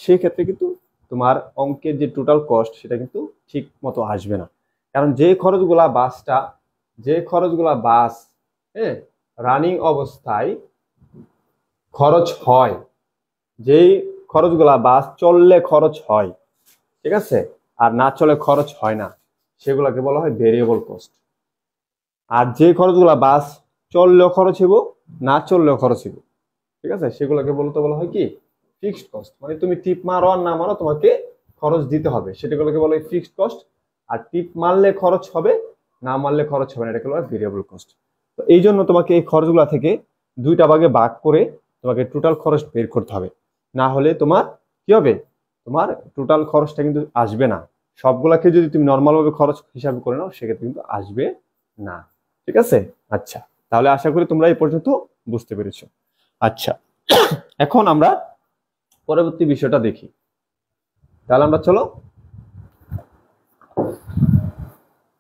সেক্ষেত্রে কিন্তু তোমার অঙ্কের যে টোটাল কস্ট সেটা কিন্তু ঠিক মতো আসবে না। কারণ যে খরচগুলা বাস হ্যাঁ রানিং অবস্থায় খরচ হয়, যেই খরচগুলা বাস চললে খরচ হয়, ঠিক আছে, আর না চলে খরচ হয় না, সেগুলোকে বলা হয় ভেরিয়েবল কস্ট। আর যে খরচগুলা বাস চললেও খরচ হইব, না চললেও খরচ হইব, ঠিক আছে, সেগুলোকে বলতে বলা হয় কি ফিক্সড কস্ট। মানে তুমি টিপ মারো আর না মারো তোমাকে খরচ দিতে হবে, সেটাগুলোকে বলা হয় ফিক্সড কস্ট। আর টিপ মারলে খরচ হবে, না মারলে খরচ হবে না, এটাকে বলা হয় ভেরিয়েবল কস্ট। তো এই জন্য তোমাকে এই খরচগুলো থেকে দুইটা ভাগে ভাগ করে তোমাকে টোটাল খরচ বের করতে হবে, না হলে তোমার কি হবে, তোমার টোটাল খরচটা কিন্তু আসবে না। সবগুলাকে যদি তুমি নর্মাল ভাবে খরচ হিসাবে করে নাও সেক্ষেত্রে কিন্তু আসবে না। ঠিক আছে, আচ্ছা, তাহলে আশা করি তোমরা এই পর্যন্ত বুঝতে পেরেছো। আচ্ছা, এখন আমরা পরবর্তী বিষয়টা দেখি। তাহলে আমরা চলো,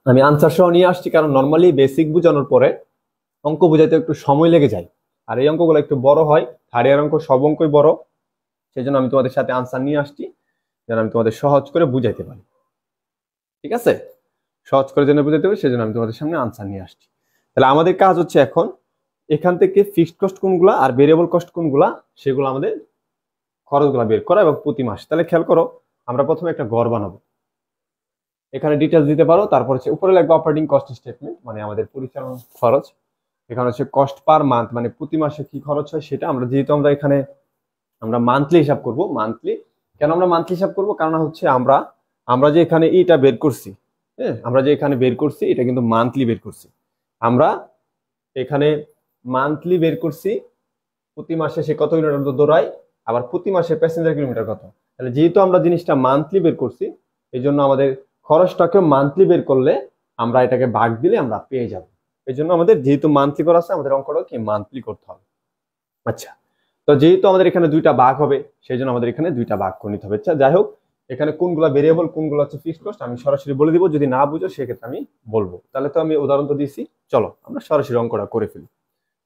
আমি আনসার সহ নিয়ে আসছি, কারণ নর্মালি বেসিক বোঝানোর পরে অঙ্ক বোঝাইতে একটু সময় লেগে যায়, আর এই অঙ্কগুলো একটু বড় হয়, থার্ড ইয়ার অঙ্ক সব অঙ্কই বড়, সেই জন্য আমি তোমাদের সাথে আনসার নিয়ে আসছি যেন আমি তোমাদের সহজ করে বুঝাইতে পারি। ঠিক আছে, সহজ করে যেন বুঝাইতে পারি সেজন্য আমি তোমাদের সামনে আনসার নিয়ে আসছি। তাহলে আমাদের কাজ হচ্ছে এখন এখান থেকে ফিক্সড কস্ট কোনগুলা আর ভেরিয়েবল কস্ট কোনগুলা সেগুলো আমাদের খরচগুলো বের করা এবং প্রতি মাস। তাহলে খেয়াল করো, আমরা প্রথমে একটা ঘর বানাবো, এখানে ডিটেলস দিতে পারো, তারপর হচ্ছে উপরে লাগবে অপারেটিং কস্ট স্টেটমেন্ট, মানে আমাদের পরিচালনা খরচ। এখানে হচ্ছে কস্ট পার মান্থ, মানে প্রতি মাসে কি খরচ হয় সেটা। আমরা যেহেতু এখানে আমরা মান্থলি হিসাব করব, মান্থলি কেন আমরা মান্থলি হিসাব করব, কারণ হচ্ছে আমরা যে এখানে এটা বের করছি, হ্যাঁ আমরা যে এখানে বের করছি এটা কিন্তু মান্থলি বের করছি, আমরা এখানে মান্থলি বের করছি, প্রতি মাসে সে কত কিলোমিটার দৌড়ায়, আবার প্রতি মাসে প্যাসেঞ্জার কিলোমিটার কত। তাহলে যেহেতু আমরা জিনিসটা মান্থলি বের করছি, এই জন্য আমাদের খরচটাকে মান্থলি বের করলে আমরা এটাকে ভাগ দিলে আমরা পেয়ে যাব। এই জন্য আমাদের যেহেতু মান্থলি করা আছে, আমাদের অঙ্কটা কি মান্থলি করতে হবে। আচ্ছা, তো যেহেতু আমাদের এখানে দুইটা ভাগ হবে, সেই জন্য আমাদের এখানে দুইটা ভাগ করে নিতে হবে। আচ্ছা, যাই হোক, এখানে কোনগুলা ভেরিয়েবল কোনগুলো হচ্ছে ফিক্সড কস্ট আমি সরাসরি বলে দিব, যদি না বুঝো সেক্ষেত্রে আমি বলবো। তাহলে তো আমি উদাহরণ তো দিয়েছি, চলো আমরা সরাসরি অঙ্কটা করে ফেলি।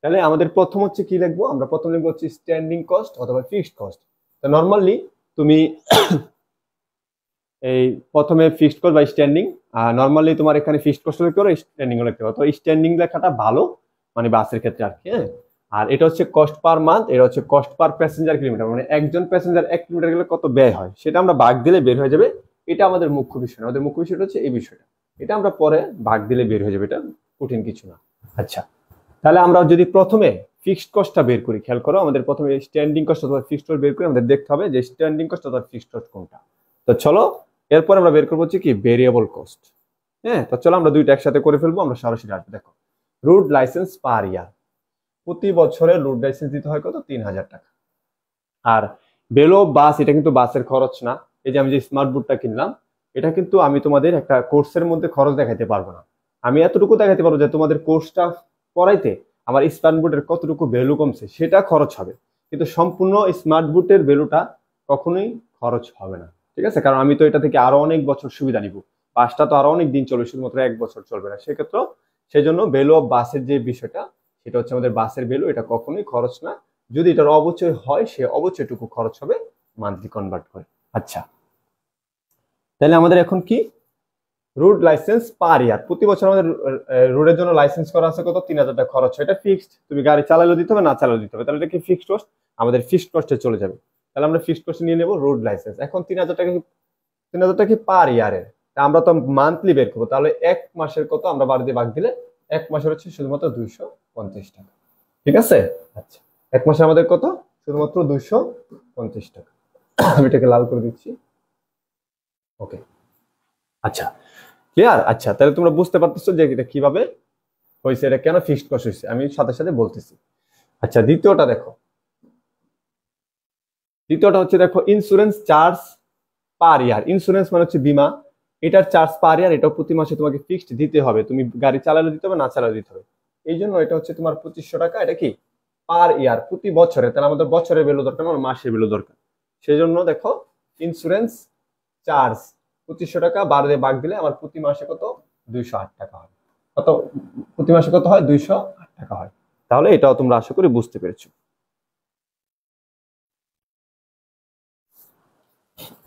তাহলে আমাদের প্রথম হচ্ছে কি লিখবো, আমরা প্রথম লিখবো হচ্ছে স্ট্যান্ডিং কস্ট অথবা ফিক্সড কস্ট। তো নর্মালি তুমি এই প্রথমে ফিক্সড কস্ট বা স্ট্যান্ডিং, নর্মালি তোমার এখানে ফিক্সড কস্ট লিখতে পারো, স্ট্যান্ডিং লিখতে পারো। তো স্ট্যান্ডিং লেখাটা ভালো, মানে বাসের ক্ষেত্রে আর কি। হ্যাঁ, আর এটা হচ্ছে কস্ট পার মান্থ, এটা হচ্ছে কস্ট পার প্যাসেঞ্জার কিলোমিটার, মানে একজন প্যাসেঞ্জার 1 কিলোমিটার গেলে কত ব্যয় হয় সেটা আমরা ভাগ দিলে বের হয়ে যাবে। এটা আমাদের মুখ্য বিষয়, আমাদের মুখ্য বিষয়টা হচ্ছে এই বিষয়টা, এটা আমরা পরে ভাগ দিলে বের হয়ে যাবে, এটা কঠিন কিছু না। আচ্ছা, তাহলে আমরা যদি প্রথমে ফিক্সড কস্টটা বের করি, খেয়াল করো আমাদের প্রথমে স্ট্যান্ডিং কস্ট অথবা ফিক্সড কস্ট বের করে আমাদের দেখতে হবে যে স্ট্যান্ডিং কস্ট অথবা ফিক্সড কস্ট কোনটা। তো চলো, এরপর আমরা বের করবো হচ্ছে কি ভেরিয়েবল কস্ট। হ্যাঁ, তো চলো আমরা দুইটা একসাথে করে ফেলবো, আমরা সরাসরি আসবো। দেখো, রুট লাইসেন্স পার ইয়ার, প্রতি বছরে রুট লাইসেন্স দিতে হয় কত, 3000 টাকা। আর বেলো বাস, এটা কিন্তু বাসের খরচ না। এই যে আমি যে স্মার্ট বোর্ডটা কিনলাম, এটা কিন্তু আমি তোমাদের একটা কোর্সের মধ্যে খরচ দেখাইতে পারবো না। আমি এতটুকু দেখাইতে পারবো যে তোমাদের কোর্সটা পড়াইতে আমার স্মার্ট বোর্ডের কতটুকু ভ্যালু কমছে সেটা খরচ হবে, কিন্তু সম্পূর্ণ স্মার্ট বোর্ডের ভ্যালুটা কখনোই খরচ হবে না। ঠিক আছে, কারণ আমি তো এটা থেকে আরো অনেক বছর সুবিধা নিব, বাসটা তো আরো অনেক দিন চলবে, শুধুমাত্র 1 বছর চলবে না। সেক্ষেত্রে সেই জন্য ভ্যালু অফ বাসের যে বিষয়টা, সেটা হচ্ছে আমাদের বাসের ভ্যালু, এটা কখনোই খরচ না। যদি এটার অবচয় হয়, সে অবচয়টুকু খরচ হবে মান্থলি কনভার্ট করে। আচ্ছা, তাহলে আমাদের এখন কি, রুট লাইসেন্স পার ইয়ার, প্রতি বছর আমাদের রোডের জন্য লাইসেন্স করা আছে কত, 3000 টাকা খরচ হয়। এটা ফিক্সড, তুমি গাড়ি চালালেও দিতে হবে, না চালালেও দিতে হবে। তাহলে এটা কি ফিক্সড কস্ট, আমাদের ফিক্সড কস্টে চলে যাবে। তাহলে আমরা ফিক্সড কস্টে নিয়ে নেব রোড লাইসেন্স। এখন 3000 টাকা, 3000 টাকা কি পার ইয়ারের, আমরা তো মান্থলি বের করবো। তাহলে এক মাসের কত, আমরা 12 দিয়ে ভাগ দিলে এক মাসের হচ্ছে শুধুমাত্র 250 টাকা। ঠিক আছে? আচ্ছা, এক মাসে আমাদের কত, শুধুমাত্র 250 টাকা। আমি এটাকে লাল করে দিচ্ছি। ওকে, আচ্ছা, ক্লিয়ার? আচ্ছা, তাহলে তোমরা বুঝতে পারতেছো যে এটা কিভাবে হয়েছে, এটা কেন ফিক্সড কস্ট হয়েছে, আমি সাথে সাথে বলতেছি। আচ্ছা, দ্বিতীয়টা দেখো, দ্বিতীয়টা হচ্ছে দেখো ইন্স্যুরেন্স চার্জ পার ইয়ার। ইন্স্যুরেন্স মানে হচ্ছে বীমা, এটার চার্জ পার ইয়ার, এটাও প্রতি মাসে তোমাকে ফিক্সড দিতে হবে। তুমি গাড়ি চালালে দিতে হবে, না চালালে দিতে হবে। এই জন্য এটা হচ্ছে তোমার 2500 টাকা। এটা কি পার ইয়ার, প্রতি বছরে। তাহলে আমাদের বছরের ভ্যালু দরকার না, মাসের ভ্যালু দরকার। সেই জন্য দেখো ইন্স্যুরেন্স চার্জ 2500 টাকা, 12 দিয়ে ভাগ দিলে আমার প্রতি মাসে কত, 208 টাকা হয়। কত প্রতি মাসে কত হয়, 208 টাকা হয়। তাহলে এটাও তোমরা আশা করি বুঝতে পেরেছো।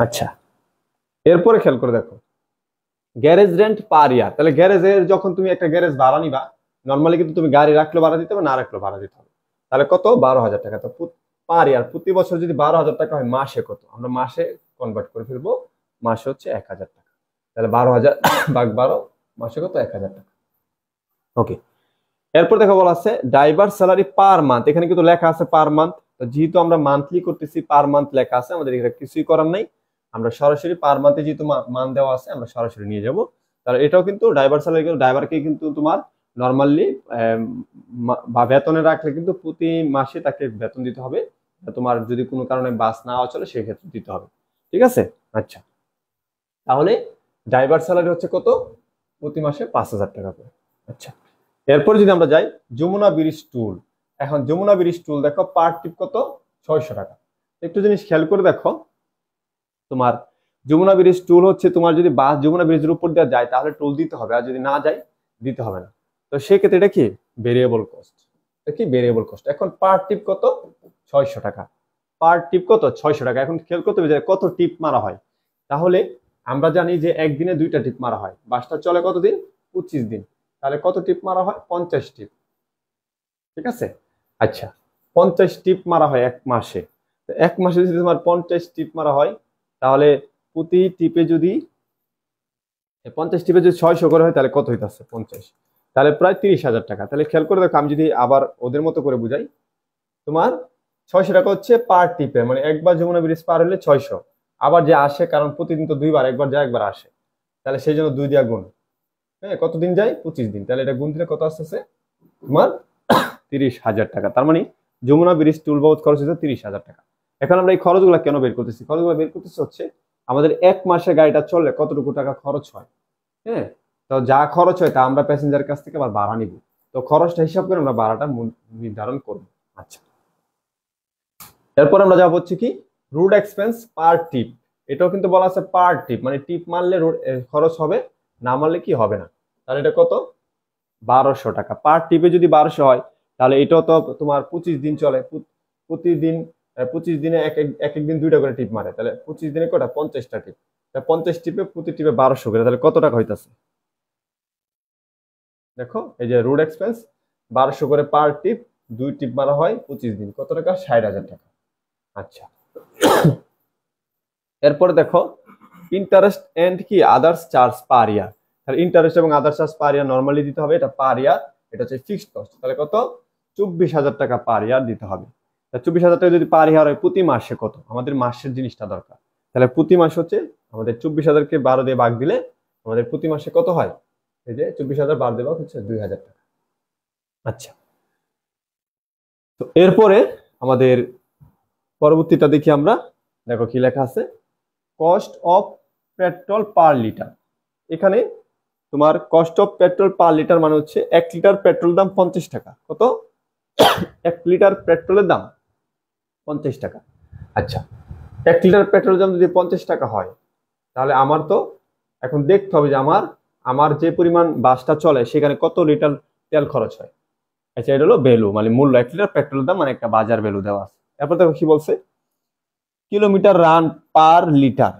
আচ্ছা, এরপরে খেয়াল করে দেখো গ্যারেজ রেন্ট পার ইয়ার। তাহলে গ্যারেজের, যখন তুমি একটা গ্যারেজ ভাড়া নিবা, নর্মালি কিন্তু তুমি গাড়ি রাখলেও ভাড়া দিতে হবে, না রাখলেও ভাড়া দিতে হবে। তাহলে কত, 12,000 টাকা। তো পার ইয়ার, প্রতি বছর যদি 12,000 টাকা হয়, মাসে কত, আমরা মাসে কনভার্ট করে ফেলবো। মাসে হচ্ছে 1000 টাকা। তাহলে 12,000 ভাগ 12, মাসে কত, 1000 টাকা। ওকে, এরপর দেখো বলা আছে ড্রাইভার স্যালারি পার মান্থ। এখানে কিন্তু লেখা আছে পার মান্থ, তো যেহেতু আমরা মান্থলি করতেছি, পার মান্থ লেখা আছে, আমাদের এখানে কিছুই করার নাই। আমরা সরাসরি পার মান্থে যেহেতু মান দেওয়া আছে, আমরা সরাসরি নিয়ে যাব। তাহলে এটাও কিন্তু ড্রাইভার স্যালারি, ড্রাইভারকে কিন্তু তোমার নর্মালি বা বেতনে রাখলে কিন্তু প্রতি মাসে তাকে বেতন দিতে হবে। তোমার যদি কোনো কারণে বাস না চলে, সেই ক্ষেত্রে দিতে হবে। ঠিক আছে? আচ্ছা, তাহলে ড্রাইভার স্যালারি হচ্ছে কত, প্রতি মাসে 5000 টাকা করে। আচ্ছা, এরপর যদি আমরা যাই যমুনা ব্রিজ টুল। এখন যমুনা ব্রিজ টুল দেখো পার টিপ কত, 600 টাকা। একটু জিনিস খেয়াল করে দেখো, তোমার যমুনা ব্রিজ টুল হচ্ছে, তোমার যদি বাস যমুনা ব্রিজের উপর দিয়ে যায় তাহলে টোল দিতে হবে, আর যদি না যায় দিতে হবে না। তো সেক্ষেত্রে এটা কি ভেরিয়েবল কস্ট, এটা কি ভেরিয়েবল কস্ট। এখন পার টিপ কত, 600 টাকা। পার টিপ কত, 600 টাকা। এখন খেয়াল করতে হবে কত টিপ মারা হয়। তাহলে আমরা জানি যে একদিনে 2টা টিপ মারা হয়, বাসটা চলে কতদিন, 25 দিন। তাহলে কত টিপ মারা হয়, 50 টিপ। ঠিক আছে? আচ্ছা, 50 টিপ মারা হয় এক মাসে। এক মাসে যদি তোমার 50 টিপ মারা হয়, তাহলে প্রতি টিপে যদি 50 টিপে যদি 600 করে হয়, তাহলে কত হইতাছে 50, তাহলে প্রায় 30,000 টাকা। তাহলে খেয়াল করে দেখো, আমি যদি আবার ওদের মতো করে বুঝাই, তোমার 600 টাকা হচ্ছে পার টিপে, মানে একবার যমুনা ব্রিজ পার হলে 600। আবার যে আসে, কারণ প্রতিদিন তো দুইবার, একবার যায় একবার আসে, তাহলে সেই জন্য 2 দিয়া গুণ। হ্যাঁ, কতদিন যায়, 25 দিন। তাহলে এটা গুণ দিলে কত আসতেছে তোমার, 30,000 টাকা। তার মানে যমুনা ব্রিজ টুল বাবদ খরচ হচ্ছে 30,000 টাকা। এখন আমরা এই খরচগুলো কেন বের করতেছি, খরচগুলো বের করতেছি হচ্ছে আমাদের এক মাসে গাড়িটা চললে কতটুকু টাকা খরচ হয়। হ্যাঁ, তো যা খরচ হয় তা আমরা প্যাসেঞ্জারের কাছ থেকে আবার ভাড়া নিব, তো খরচটা হিসাব করে আমরা ভাড়াটা নির্ধারণ করব। আচ্ছা, এরপর আমরা যাবো হচ্ছে কি রুট এক্সপেন্স পার টিপ। এটাও কিন্তু বলা আছে পার টিপ, মানে টিপ মারলে খরচ হবে, না মারলে কি হবে না। তাহলে এটা কত, 1200 টাকা। পার টিপে যদি 1200 হয়, তাহলে এটাও তো তোমার 25 দিন চলে। প্রতিদিন 25 দিনে এক এক দিন 2টা করে টিপ মারে, তাহলে 25 দিনে কটা, 50টা টিপ। 50 টিপে প্রতি টিপে 1200 করে, তাহলে কত টাকা হইতাছে দেখো। এই যে রোড এক্সপেন্স 1200 করে পার টিপ, 2 টিপ মারা হয় 25 দিন, কত টাকা, 60,000 টাকা। আচ্ছা, এরপরে দেখো ইন্টারেস্ট এন্ড কি আদার্স চার্জ পার ইয়ার। তাহলে ইন্টারেস্ট এবং আদার্স চার্জ পার ইয়ার নর্মালি দিতে হবে, এটা পার ইয়ার, এটা হচ্ছে ফিক্সড কস্ট। তাহলে কত, 24,000 টাকা পার ইয়ার দিতে হবে। 24,000 টাকা যদি পার ইয়ার হয়, প্রতি মাসে কত, আমাদের মাসের জিনিসটা দরকার। তাহলে প্রতি মাস হচ্ছে আমাদের 24,000-কে 12 দিয়ে ভাগ দিলে আমাদের প্রতি মাসে কত হয়, এই যে 24,000 12 দিয়ে ভাগ হচ্ছে 2,000 টাকা। আচ্ছা, তো এরপরে আমাদের পরবর্তীটা দেখি আমরা। দেখো কি লেখা আছে, cost of petrol per litre. এখানে তোমার cost of petrol per litre মানে হচ্ছে 1 লিটার পেট্রোল দাম 50 টাকা। কত, 1 লিটার পেট্রোলের দাম 50 টাকা। আচ্ছা, 1 লিটার পেট্রোলের দাম যদি 50 টাকা হয়, তাহলে আমার তো এখন দেখতে হবে যে আমার আমার যে পরিমাণ বাসটা চলে সেখানে কত লিটার তেল খরচ হয়। আচ্ছা, এটা হলো ভ্যালু মানে মূল্য, 1 লিটার পেট্রোলের দাম মানে একটা বাজার ভ্যালু দেওয়া আছে। এরপর দেখো কি বলছে, কিলোমিটার রান পার লিটার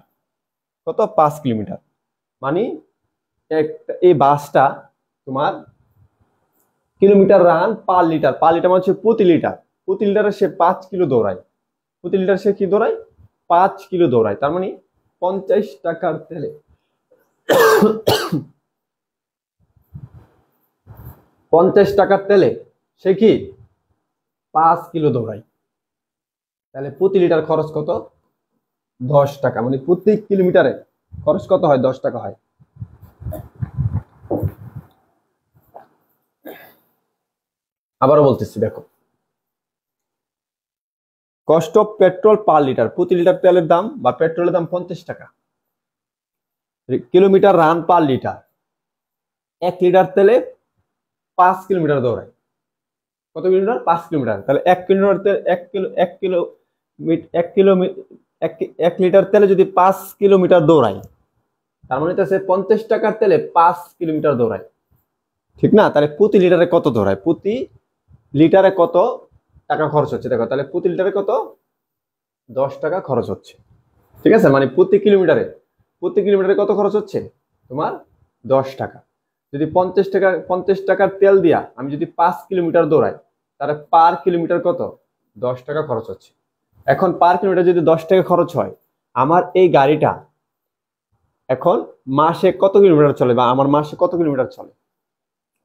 কত, 5 কিলোমিটার। মানে এই বাসটা তোমার kilometre run per litre, per litre মানে হচ্ছে প্রতি লিটার, প্রতি লিটারে সে 5 কিলো দৌড়ায়, প্রতি লিটার সে কি দৌড়ায়, 5 কিলো দৌড়ায়। তার মানে 50 টাকার তেলে 50 টাকার তেলে সে কি 5 কিলো দৌড়ায়। তাহলে প্রতি লিটার খরচ কত, 10 টাকা। মানে প্রতি কিলোমিটারে খরচ কত হয়, 10 টাকা হয়। আবারও বলতেছি দেখো, cost of petrol per litre, প্রতি লিটার তেলের দাম বা পেট্রোলের দাম 50 টাকা। Kilometre run per litre, 1 litre তেলে 5 কিলোমিটার দৌড়ায়। কত কিলোমিটার, 5 কিলোমিটার। তাহলে 1 কিলোমিটার তেল, 1 লিটার তেলে যদি 5 কিলোমিটার দৌড়ায়, তার মানে হচ্ছে 50 টাকার তেলে 5 কিলোমিটার দৌড়ায়, ঠিক না? তাহলে প্রতি লিটারে কত দৌড়ায়, প্রতি লিটারে কত টাকা খরচ হচ্ছে দেখো। তাহলে প্রতি লিটারে কত, 10 টাকা খরচ হচ্ছে, ঠিক আছে? মানে প্রতি কিলোমিটারে কত খরচ হচ্ছে তোমার, 10 টাকা। যদি 50 টাকার তেল দিয়া আমি যদি 5 কিলোমিটার দৌড়াই, তাহলে পার কিলোমিটার কত, 10 টাকা খরচ হচ্ছে। এখন পার কিলোমিটার যদি 10 টাকা খরচ হয়, আমার এই গাড়িটা এখন মাসে কত কিলোমিটার চলে, বা আমার মাসে কত কিলোমিটার চলে।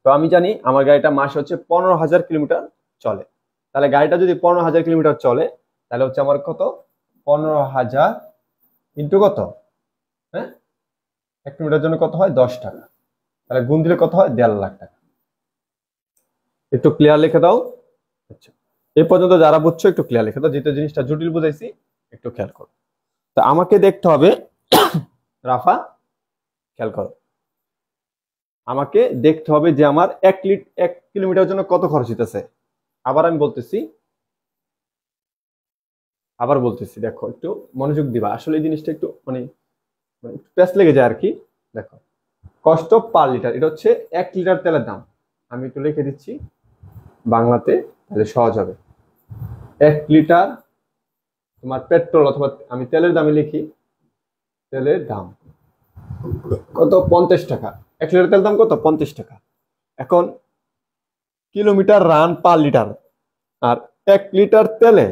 তো আমি জানি আমার গাড়িটা মাসে হচ্ছে 15,000 কিলোমিটার চলে। তাহলে গাড়িটা যদি 15,000 কিলোমিটার চলে, তাহলে হচ্ছে আমার কত, 15,000 ইন্টু কত, হ্যাঁ, 1 কিলোমিটার জন্য কত হয়, 10 টাকা। তাহলে গুণ দিলে কত হয়, 1.5 লাখ টাকা। একটু ক্লিয়ার লিখে দাও। আচ্ছা, এই পর্যন্ত যারা বুঝছো একটু ক্লিয়ার লিখে দাও, যেটা জিনিসটা জটিল বুঝাইছি একটু খেয়াল করো। তো আমাকে দেখতে হবে, রাফা খেয়াল করো, আমাকে দেখতে হবে যে আমার 1 কিলোমিটার জন্য কত খরচ হইতেছে। আবার আমি বলতেছি, দেখো একটু মনোযোগ দিবা, আসলে এই জিনিসটা একটু মানে একটু প্যাচ লেগে যায় আর কি। দেখো, কস্ট অফ পার লিটার, এটা হচ্ছে 1 লিটার তেলের দাম। আমি একটু লিখে দিচ্ছি বাংলাতে, তাহলে সহজ হবে। 1 লিটার তোমার পেট্রোল অথবা আমি তেলের দামে লিখি, তেলের দাম কত, 50 টাকা। 1 লিটার তেলের দাম কত, 50 টাকা। এখন কিলোমিটার রান পার লিটার, আর 1 লিটার তেলে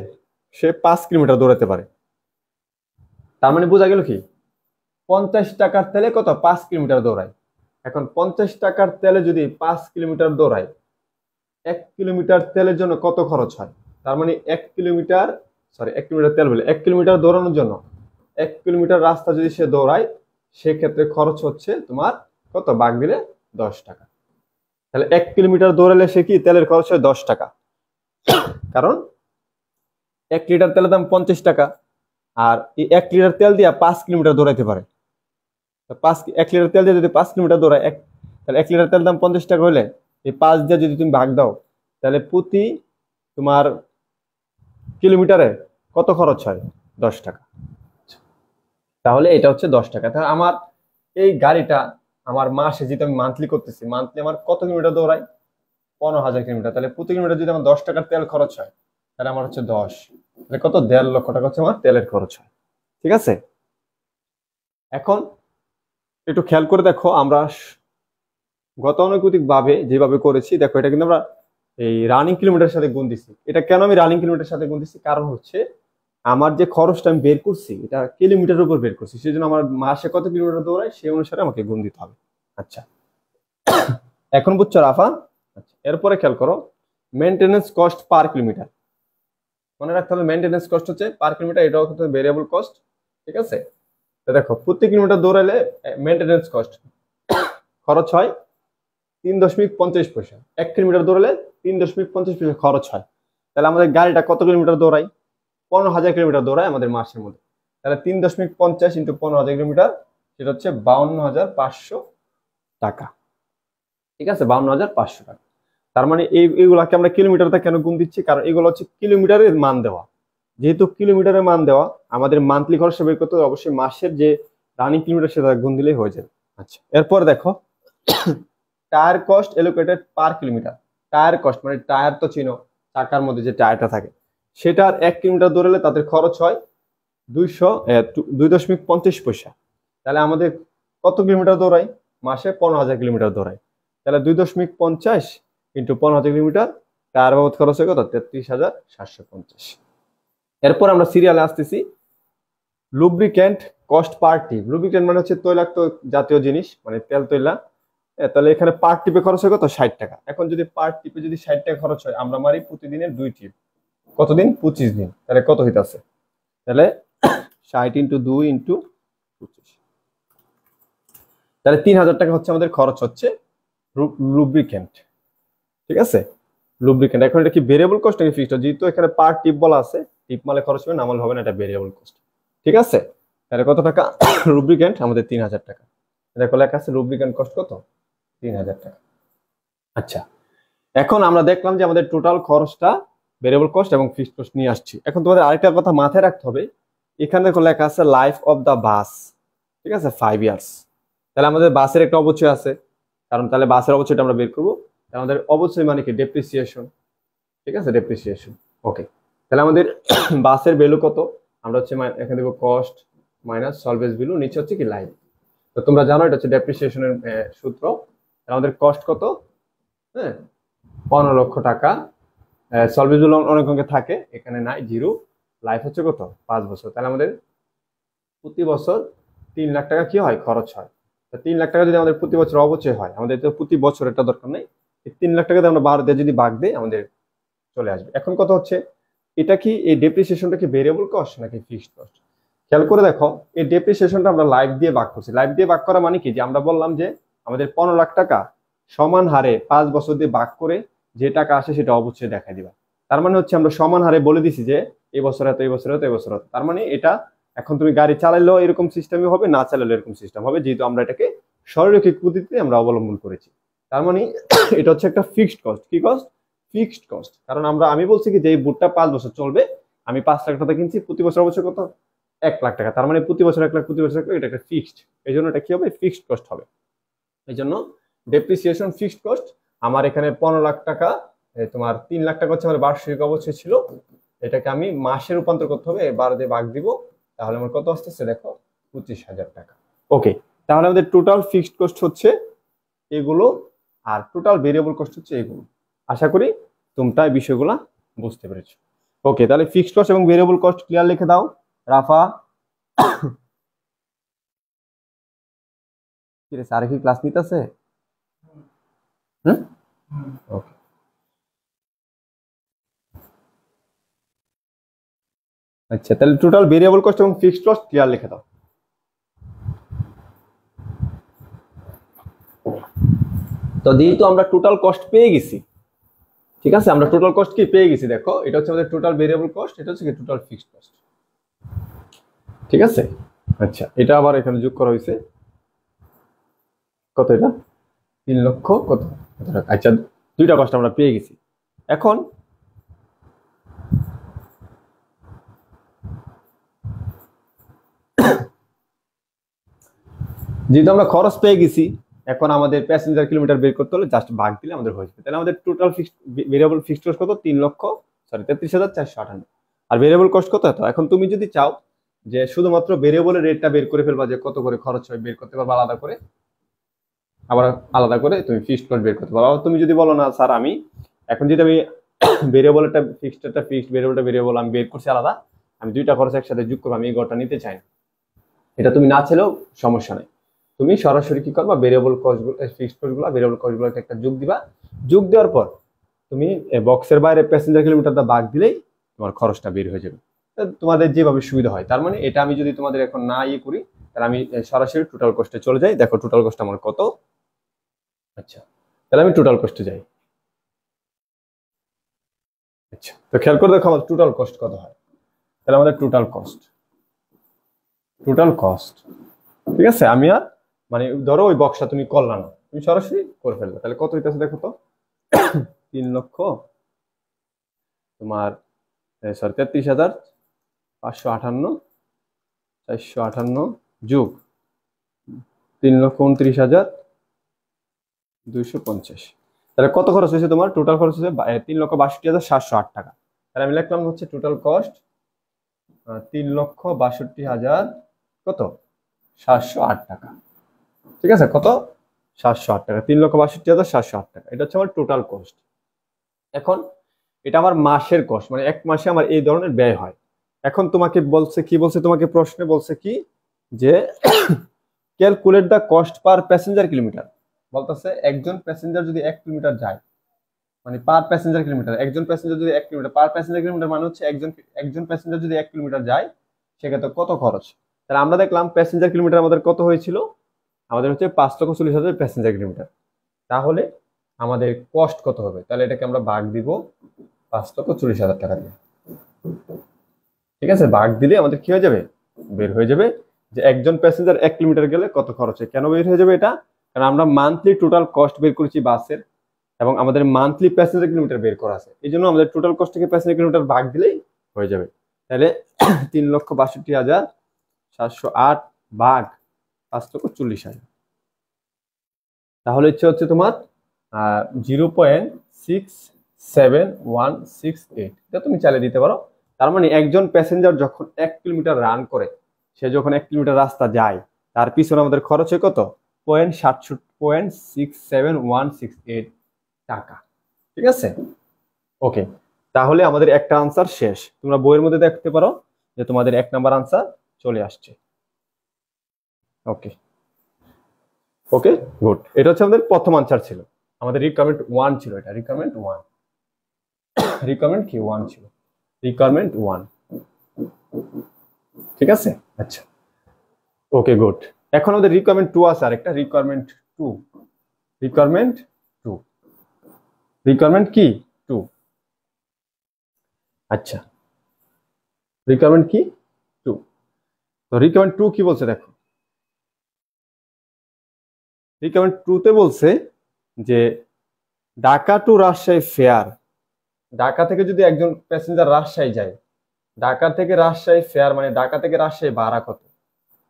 সে 5 কিলোমিটার দৌড়াতে পারে। তার মানে বোঝা গেল কি, 50 টাকার তেলে কত, 5 কিলোমিটার দৌড়ায়। এখন 50 টাকার তেলে যদি 5 কিলোমিটার দৌড়ায়, 1 কিলোমিটার তেলের জন্য কত খরচ হয়। তার মানে 1 কিলোমিটার, সরি 1 কিলোমিটার তেল বলে, 1 কিলোমিটার দৌড়ানোর জন্য, 1 কিলোমিটার রাস্তা যদি সে দৌড়ায়, সেক্ষেত্রে খরচ হচ্ছে তোমার কত, ভাগ দিলে 10 টাকা। তাহলে 1 কিলোমিটার দৌড়ালে সে কি তেলের খরচ হয় 10 টাকা, কারণ 1 লিটার তেলের দাম 50 টাকা, আর এই 1 লিটার তেল দিয়ে 5 কিলোমিটার দৌড়াইতে পারে। 1 লিটার তেল দিয়ে যদি 5 কিলোমিটার দৌড়ায়, তাহলে 1 লিটার তেল দাম 50 টাকা হলে এই 5 দিয়ে যদি তুমি ভাগ দাও, তাহলে প্রতি তোমার কিলোমিটারে কত খরচ হয়, 10 টাকা। তাহলে এটা হচ্ছে 10 টাকা। তাহলে আমার এই গাড়িটা আমার মাসে, যেহেতু আমি মান্থলি করতেছি, মান্থলি আমার কত কিলোমিটার দৌড়ায়, 15,000 কিলোমিটার। তাহলে প্রতি কিলোমিটার যদি আমার 10 টাকার তেল খরচ হয়, তাহলে আমার হচ্ছে 10, তাহলে কত, 1.5 লক্ষ টাকা হচ্ছে আমার তেলের খরচ হয়, ঠিক আছে? এখন একটু খেয়াল করে দেখো, আমরা গতানুগতিক ভাবে যেভাবে করেছি, দেখো এটা কিন্তু আমরা এই রানিং কিলোমিটার সাথে গুণ দিছি। এটা কেন আমি রানিং কিলোমিটার সাথে গুণ দিছি, কারণ হচ্ছে আমার যে খরচটা আমি বের করছি এটা কিলোমিটারের উপর বের করছি, সেই জন্য আমার মাসে কত কিলোমিটার দৌড়ায় সেই অনুসারে আমাকে গুণ দিতে হবে। আচ্ছা, এখন বুঝছো রাফা? আচ্ছা, এরপরে খেয়াল করো, মেনটেনেন্স কস্ট পার কিলোমিটার। মনে রাখতে হবে মেনটেনেন্স কস্ট হচ্ছে পার কিলোমিটার, এটাও কিন্তু ভেরিয়েবল কস্ট, ঠিক আছে? তো দেখো, প্রতি কিলোমিটার দৌড়ালে মেনটেনেন্স কস্ট খরচ হয় 3.50 পয়সা। 1 কিলোমিটার দৌড়ালে 3.50 পয়সা খরচ হয়। তাহলে আমাদের গাড়িটা কত কিলোমিটার দৌড়ায়, 15,000 কিলোমিটার দৌড়ায় আমাদের মাসের মধ্যে। তাহলে 3.50 ইন্টু 15,000 কিলোমিটার, সেটা হচ্ছে 52,500 টাকা, ঠিক আছে? 52,500 টাকা। তার মানে এইগুলাকে আমরা কিলোমিটারটা কেন গুণ দিচ্ছি, কারণ এগুলো হচ্ছে কিলোমিটারের মান দেওয়া। যেহেতু কিলোমিটারের মান দেওয়া, আমাদের মান্থলি খরচ বের করতে অবশ্যই মাসের যে রানিং কিলোমিটার সেটা গুণ দিলেই হয়ে যাবে। আচ্ছা, এরপর দেখো tyre cost allocated per kilometre. Tyre cost মানে টায়ার তো চিনো, চাকার মধ্যে যে টায়ারটা থাকে, সেটার 1 কিলোমিটার দৌড়ালে তাদের খরচ হয় 2.50 পয়সা। তাহলে আমাদের কত কিলোমিটার দৌড়াই? মাসে 15,000 কিলোমিটার দৌড়াই। তাহলে 2.50 ইন্টু 15,000 কিলোমিটার, টায়ার বাবদ খরচ হয় কত? 33,750। এরপর আমরা সিরিয়ালে আসতেছি। লুব্রিক্যান্ট কস্ট পার টিপ। লুব্রিক্যান্ট মানে হচ্ছে তৈলাক্ত জাতীয় জিনিস, মানে তেল তৈলা। তাহলে এখানে পার টিপে খরচ হয় কত? 60 টাকা। এখন যদি পার টিপে যদি 60 টাকা খরচ হয়, আমরা মারি প্রতিদিনের 2 টিপ, কতদিন? 25 দিন। তাহলে কত হইতাছে? তাহলে 60 ইন্টু 2 ইন্টু 25, তাহলে 3,000 টাকা হচ্ছে আমাদের খরচ হচ্ছে লুব্রিক্যান্ট। ঠিক আছে, লুব্রিক্যান্ট। এখন এটা কি ভেরিয়েবল কস্ট নাকি ফিক্সড? যেহেতু এখানে পার টিপ বলা আছে, টিপ মালে খরচ হবে, না মাল হবে না, এটা ভেরিয়েবল কস্ট। ঠিক আছে, তাহলে কত টাকা? লুব্রিক্যান্ট আমাদের 3,000 টাকা। দেখো লেখা আছে লুব্রিক্যান্ট কস্ট কত? 3,000 টাকা। আচ্ছা, এখন আমরা দেখলাম যে আমাদের টোটাল খরচটা ভেরিয়েবল কস্ট এবং ফিক্সড কস্ট নিয়ে আসছি। এখন তোমাদের আরেকটা কথা মাথায় রাখতে হবে, এখানে দেখো লেখা আছে লাইফ অফ দা বাস। ঠিক আছে, 5 ইয়ার্স। তাহলে আমাদের বাসের একটা অবচয় আছে, কারণ তাহলে বাসের অবচয়টা আমরা বের করবো। আমাদের অবচয় মানে কি? ডেপ্রিসিয়েশন। ঠিক আছে, ডেপ্রিসিয়েশন। ওকে, তাহলে আমাদের বাসের ভ্যালু কত? আমরা হচ্ছে এখানে দেবো কস্ট মাইনাস সলভেজ ভ্যালু, নিচে হচ্ছে কি লাইফ। তো তোমরা জানো এটা হচ্ছে ডেপ্রিসিয়েশনের সূত্র। আমাদের কস্ট কত? হ্যাঁ, 15 লক্ষ টাকা। সলভেজ ভ্যালু অনেক অঙ্কে থাকে, এখানে নাই, 0। লাইফ হচ্ছে কত? 5 বছর। তাহলে আমাদের প্রতি বছর 3 লাখ টাকা কি হয়? খরচ হয়। 3 লাখ টাকা যদি আমাদের প্রতি বছর অবচয় হয়, আমাদের তো প্রতি বছর এটা দরকার নেই, 3 লাখ টাকা আমরা 12 দিয়ে যদি ভাগ দিই আমাদের চলে আসবে। এখন কথা হচ্ছে, এটা কি, এই ডেপ্রিসিয়েশনটা কি ভেরিয়েবল কস্ট নাকি ফিক্সড কস্ট? খেয়াল করে দেখো, এই ডেপ্রিসিয়েশনটা আমরা লাইফ দিয়ে ভাগ করছি। লাইফ দিয়ে ভাগ করা মানে কি? যে আমরা বললাম যে আমাদের 15 লাখ টাকা সমান হারে 5 বছর দিয়ে ভাগ করে যে টাকা আসে সেটা অবশ্যই দেখাই দিবা। তার মানে হচ্ছে আমরা সমান হারে বলে দিছি যে এই বছর এত, এই বছর এত, এই বছর এত। তার মানে এটা এখন তুমি গাড়ি চালাইলেও এরকম সিস্টেমই হবে, না চালাইলেও এরকম সিস্টেম হবে, যেহেতু আমরা এটাকে সরলরৈখিক পদ্ধতিতে আমরা অবলম্বন করেছি। তার মানে এটা হচ্ছে একটা ফিক্সড কস্ট। কি কস্ট? Fixed cost. কারণ আমি বলছি কি যে এই বুটটা 5 বছর চলবে, আমি 5 লাখ টাকা কিনছি, প্রতি বছর অবশ্যই কত? 1 লাখ টাকা। তার মানে প্রতি বছর 1 লাখ, প্রতি বছর 1 লাখ, এটা একটা ফিক্সড। এই জন্য এটা কি হবে? ফিক্সড কস্ট হবে। এই জন্য ডেপ্রিসিয়েশন ফিক্সড কস্ট। আমার এখানে 15 লাখ টাকা, তোমার 3 লাখ টাকা হচ্ছে আমার বার্ষিক অবশ্যই ছিল, এটাকে আমি মাসে রূপান্তর করতে হবে, 12 দিয়ে ভাগ দিব, তাহলে আমার কত আসতেছে দেখো? 25,000 টাকা। ওকে, তাহলে আমাদের টোটাল ফিক্সড কস্ট হচ্ছে এগুলো, আর টোটাল ভেরিয়েবল কস্ট হচ্ছে এগুলো। আশা করি তোমরা এই বিষয়গুলো বুঝতে পেরেছো। ওকে, তাহলে ফিক্সড কস্ট এবং ভেরিয়েবল কস্ট ক্লিয়ার লিখে দাও রাফা। ঠিক আছে, আর কি ক্লাস নিতেছে? হুম, ওকে। আচ্ছা, তাহলে টোটাল ভেরিয়েবল কস্ট এবং ফিক্সড কস্ট ক্লিয়ার লিখে দাও। তো যেহেতু আমরা টোটাল কস্ট পেয়ে গেছি, ঠিক আছে, আমরা টোটাল কস্ট কি পেয়ে গেছি, দেখো এটা হচ্ছে আমাদের টোটাল ভেরিয়েবল কস্ট, এটা হচ্ছে কি টোটাল ফিক্সড কস্ট। ঠিক আছে, আচ্ছা, এটা আবার এখানে যোগ করা হয়েছে কত? এটা 3 লক্ষ কত টাকা। আচ্ছা, দুইটা কস্ট আমরা পেয়ে গেছি। এখন যেহেতু আমরা খরচ পেয়ে গেছি, এখন আমাদের প্যাসেঞ্জার কিলোমিটার বের করতে হলে জাস্ট ভাগ দিলে আমাদের হয়ে যাবে। তাহলে আমাদের total fixed variable fixed cost কত? 33,458। আর ভেরিয়েবল কস্ট কত? এত। এখন তুমি যদি চাও যে শুধুমাত্র ভেরিয়েবলের রেটটা বের করে ফেলবা, যে কত করে খরচ হয় বের করতে পারবা আলাদা করে, আবার আলাদা করে তুমি ফিক্সড কস্ট বের করতে পারো। আবার তুমি যদি বলো না স্যার, আমি এখন যদি আমি ভেরিয়েবলটা ফিক্সডটা ফিক্সড, ভেরিয়েবলটা ভেরিয়েবল আমি বের করছি আলাদা, আমি দুইটা খরচ একসাথে যোগ করবো, আমি এই গড়টা নিতে চাই না, এটা তুমি না ছেলেও সমস্যা নেই। তুমি সরাসরি কি করবা? ভেরিয়েবল কস্টগুলো, ফিক্সড কস্টগুলো, ভেরিয়েবল কস্টগুলোকে একটা যোগ দিবা। যোগ দেওয়ার পর তুমি বক্সের বাইরে প্যাসেঞ্জার কিলোমিটারটা ভাগ দিলেই তোমার খরচটা বের হয়ে যাবে। তোমাদের যেভাবে সুবিধা হয়। তার মানে এটা আমি যদি তোমাদের এখন না ইয়ে করি, তাহলে আমি সরাসরি টোটাল কস্টে চলে যাই। দেখো টোটাল কস্ট আমার কত। আচ্ছা, তাহলে আমি টোটাল কস্টে যাই। আচ্ছা, তো খেয়াল করে দেখো আমার টোটাল কস্ট কত হয়। তাহলে আমাদের টোটাল কস্ট, ঠিক আছে, আমি আর মানে ধরো ওই বক্সটা তুমি করলা না, তুমি সরাসরি করে ফেলবে, তাহলে কত হইতেছে দেখো তো? 3 লক্ষ তোমার, সরি, 33,558, 458 যোগ 3,29,000 250। তাহলে কত খরচ হয়েছে তোমার? টোটাল খরচ হয়েছে 3,62,708 টাকা। তাহলে আমি লিখলাম হচ্ছে টোটাল কস্ট 3,62,000 কত 708 টাকা। ঠিক আছে, কত 708 টাকা, 3,62,708 টাকা, এটা হচ্ছে আমার টোটাল কস্ট। এখন এটা আমার মাসের কস্ট, মানে এক মাসে আমার এই ধরনের ব্যয় হয়। এখন তোমাকে বলছে কি, বলছে তোমাকে প্রশ্নে বলছে কি যে calculate the cost per passenger kilometre. বলতেছে একজন প্যাসেঞ্জার যদি 1 কিলোমিটার যায়, মানে পার প্যাসেঞ্জার কিলোমিটার, একজন প্যাসেঞ্জার যদি 1 কিলোমিটার, পার প্যাসেঞ্জার কিলোমিটার মানে হচ্ছে একজন প্যাসেঞ্জার যদি 1 কিলোমিটার যায় সেক্ষেত্রে কত খরচ। তাহলে আমরা দেখলাম প্যাসেঞ্জার কিলোমিটার আমাদের কত হয়েছিল, আমাদের হচ্ছে 5,40,000 প্যাসেঞ্জার কিলোমিটার। তাহলে আমাদের কস্ট কত হবে? তাহলে এটাকে আমরা ভাগ দিব 5,40,000 টাকা দিয়ে। ঠিক আছে, ভাগ দিলে আমাদের কি হয়ে যাবে, বের হয়ে যাবে যে একজন প্যাসেঞ্জার 1 কিলোমিটার গেলে কত খরচ হয়। কেন বের হয়ে যাবে এটা? কারণ আমরা মান্থলি টোটাল কস্ট বের করেছি বাসের, এবং আমাদের মান্থলি প্যাসেঞ্জার কিলোমিটার বের করা আছে, এই জন্য আমাদের টোটাল কস্ট থেকে প্যাসেঞ্জার কিলোমিটার ভাগ দিলেই হয়ে যাবে। তাহলে 3,62,708 ভাগ 5,40,000, তাহলে হচ্ছে তোমার 0.67168। এটা তুমি চালিয়ে দিতে পারো। তার মানে একজন প্যাসেঞ্জার যখন 1 কিলোমিটার রান করে, সে যখন 1 কিলোমিটার রাস্তা যায়, তার পিছনে আমাদের খরচ হয় কত, 0.67168 টাকা। ঠিক আছে, ওকে। তাহলে আমাদের একটা আনসার শেষ। তোমরা বইয়ের মধ্যে দেখতে পারো যে তোমাদের 1 নাম্বার আনসার চলে আসছে। ওকে ওকে গুড। এটা হচ্ছে আমাদের প্রথম আনসার ছিল, আমাদের রিকোয়ারমেন্ট 1 ছিল, এটা রিকোয়ারমেন্ট 1, রিকোয়ারমেন্ট কি 1 ছিল, রিকোয়ারমেন্ট 1। ঠিক আছে, আচ্ছা, ওকে গুড। এখন আমাদের রিকোয়ারমেন্ট 2 আছে, আরেকটা রিকোয়ারমেন্ট 2, রিকোয়ারমেন্ট 2, রিকোয়ারমেন্ট কি 2। আচ্ছা, রিকোয়ারমেন্ট কি 2। তো রিকোয়ারমেন্ট 2 কি বলছে দেখো, রিকোয়ারমেন্ট 2 তে বলছে যে ঢাকা টু রাজশাহী ফেয়ার, ঢাকা থেকে যদি একজন প্যাসেঞ্জার রাজশাহী যায়, ঢাকা থেকে রাজশাহী ফেয়ার মানে ঢাকা থেকে রাজশাহী ভাড়া কত।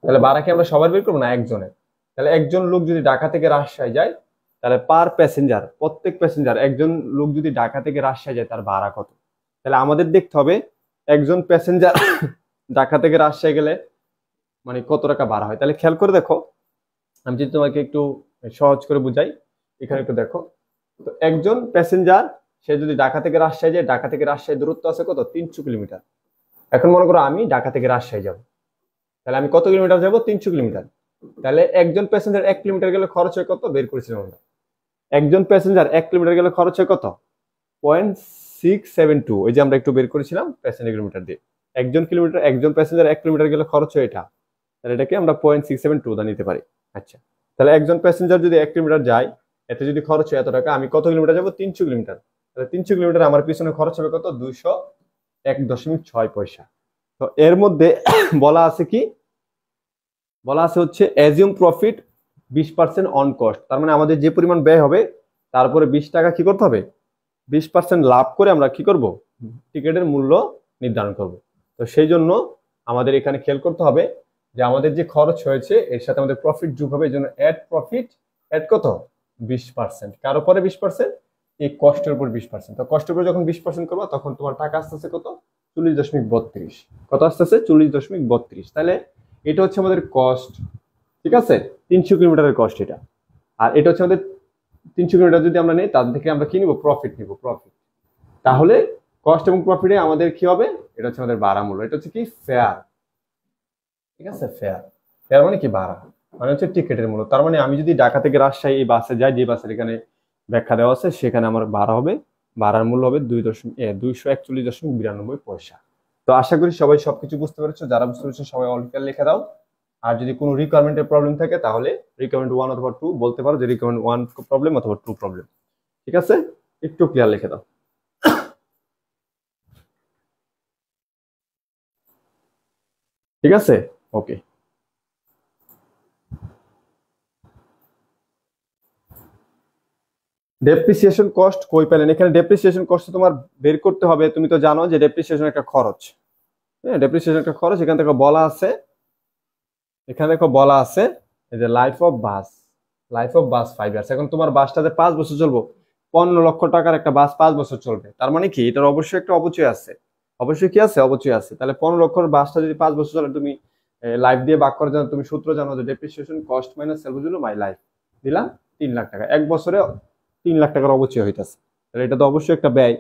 তাহলে ভাড়া কি আমরা সবার বের করবো না, একজনের। তাহলে একজন লোক যদি ঢাকা থেকে রাজশাহী যায়, তাহলে পার প্যাসেঞ্জার, প্রত্যেক প্যাসেঞ্জার, একজন লোক যদি ঢাকা থেকে রাজশাহী যায় তার ভাড়া কত। তাহলে আমাদের দেখতে হবে একজন প্যাসেঞ্জার ঢাকা থেকে রাজশাহী গেলে মানে কত টাকা ভাড়া হয়। তাহলে খেয়াল করে দেখো, আমি যদি তোমাকে একটু সহজ করে বুঝাই, এখানে একটু দেখো। তো একজন প্যাসেঞ্জার সে যদি ঢাকা থেকে রাজশাহী যায়, ঢাকা থেকে রাজশাহী দূরত্ব আছে কত, 300 কিলোমিটার। এখন মনে করো আমি ঢাকা থেকে রাজশাহী যাব, তাহলে আমি কত কিলোমিটার যাব, 300 কিলোমিটার। তাহলে একজন প্যাসেঞ্জার 1 কিলোমিটার গেলে খরচ হয় কত, বের করেছিলাম আমরা। একজন প্যাসেঞ্জার 1 কিলোমিটার গেলে খরচ হয় কত, 0.672, ওই যে আমরা একটু বের করেছিলাম প্যাসেঞ্জার কিলোমিটার দিয়ে। একজন প্যাসেঞ্জার 1 কিলোমিটার গেলে খরচ হয় এটা, তাহলে এটাকে আমরা 0.672 দা নিতে পারি। আচ্ছা, তাহলে একজন প্যাসেঞ্জার যদি 1 কিলোমিটার যায়, এতে যদি খরচ হয় এত টাকা, আমি কত কিলোমিটার যাব, 300 কিলোমিটার। তাহলে 300 কিলোমিটার আমার পিছনে খরচ হবে কত, 201.6 পয়সা। তো এর মধ্যে বলা আছে কি, বলা আছে হচ্ছে অ্যাজিউম প্রফিট 20% অন কস্ট। তার মানে আমাদের যে পরিমাণ ব্যয় হবে তারপরে 20 টাকা কি করতে হবে, 20% লাভ করে আমরা কি করব, টিকিটের মূল্য নির্ধারণ করব। তো সেই জন্য আমাদের এখানে খেয়াল করতে হবে যে আমাদের যে খরচ হয়েছে এর সাথে আমাদের প্রফিট যোগ হবে, এই জন্য অ্যাড প্রফিট, অ্যাড কত, 20%। কার উপরে 20%, এই কষ্টের উপর 20%। তো কষ্টের উপর যখন 20% করবা তখন তোমার টাকা আসতেছে কত, 40.32। কত আসতেছে, 40.32। তাহলে এটা হচ্ছে আমাদের কস্ট। ঠিক আছে, 300 কিলোমিটারের কস্ট এটা। আর এটা হচ্ছে আমাদের 300 কিলোমিটার যদি আমরা নেই, তার থেকে আমরা কি নিব, প্রফিট নিব, প্রফিট। তাহলে কস্ট এবং প্রফিটে আমাদের কি হবে, এটা হচ্ছে আমাদের ভাড়া মূল্য, এটা হচ্ছে কি ফেয়ার। ঠিক আছে, ফেয়ার, ফেয়ার মানে কি, ভাড়া মানে হচ্ছে টিকিটের মূল্য। তার মানে আমি যদি ঢাকা থেকে রাজশাহী এই বাসে যাই, যে বাসের এখানে ব্যাখ্যা দেওয়া আছে, সেখানে আমার ভাড়া হবে, ভাড়ার মূল্য হবে 241.92 পয়সা। তো আশা করি সবাই সবকিছু বুঝতে পেরেছো। যারা বুঝতে পেরেছো সবাই অল ক্লিয়ার লিখে দাও। আর যদি কোনো রিকোয়ারমেন্টের প্রবলেম থাকে তাহলে রিকোয়ারমেন্ট 1 অথবা 2 বলতে পারো, যে রিকোয়ারমেন্ট 1 প্রবলেম অথবা 2 প্রবলেম। ঠিক আছে, একটু ক্লিয়ার লিখে দাও। ঠিক আছে, ওকে। ডেপ্রিসিয়েশন কস্ট কই পেলেন? এখানে ডেপ্রিসিয়েশন কস্ট তোমার বের করতে হবে। তুমি তো জানো যে ডেপ্রিসিয়েশন একটা খরচ। হ্যাঁ, ডেপ্রিসিয়েশন একটা খরচ। এখান থেকে বলা আছে, এখানে দেখো বলা আছে এই যে life of bus, life of bus 5 years. এখন তোমার বাসটাতে 5 বছর চলবো, 15 লক্ষ টাকার একটা বাস 5 বছর চলবে, তার মানে কি এটার অবশ্যই একটা অপচয় আছে। অবশ্যই কি আছে? অপচয় আছে। তাহলে 15 লক্ষর বাসটা যদি 5 বছর চলে, তুমি লাইফ দিয়ে ভাগ করে জানো, তুমি সূত্র জানো যে depreciation cost minus self value my life, দিলাম 3 লাখ টাকা। 1 বছরে 3 লাখ টাকার অবচয় হইতেছে, তাহলে এটা তো অবশ্যই একটা ব্যয়।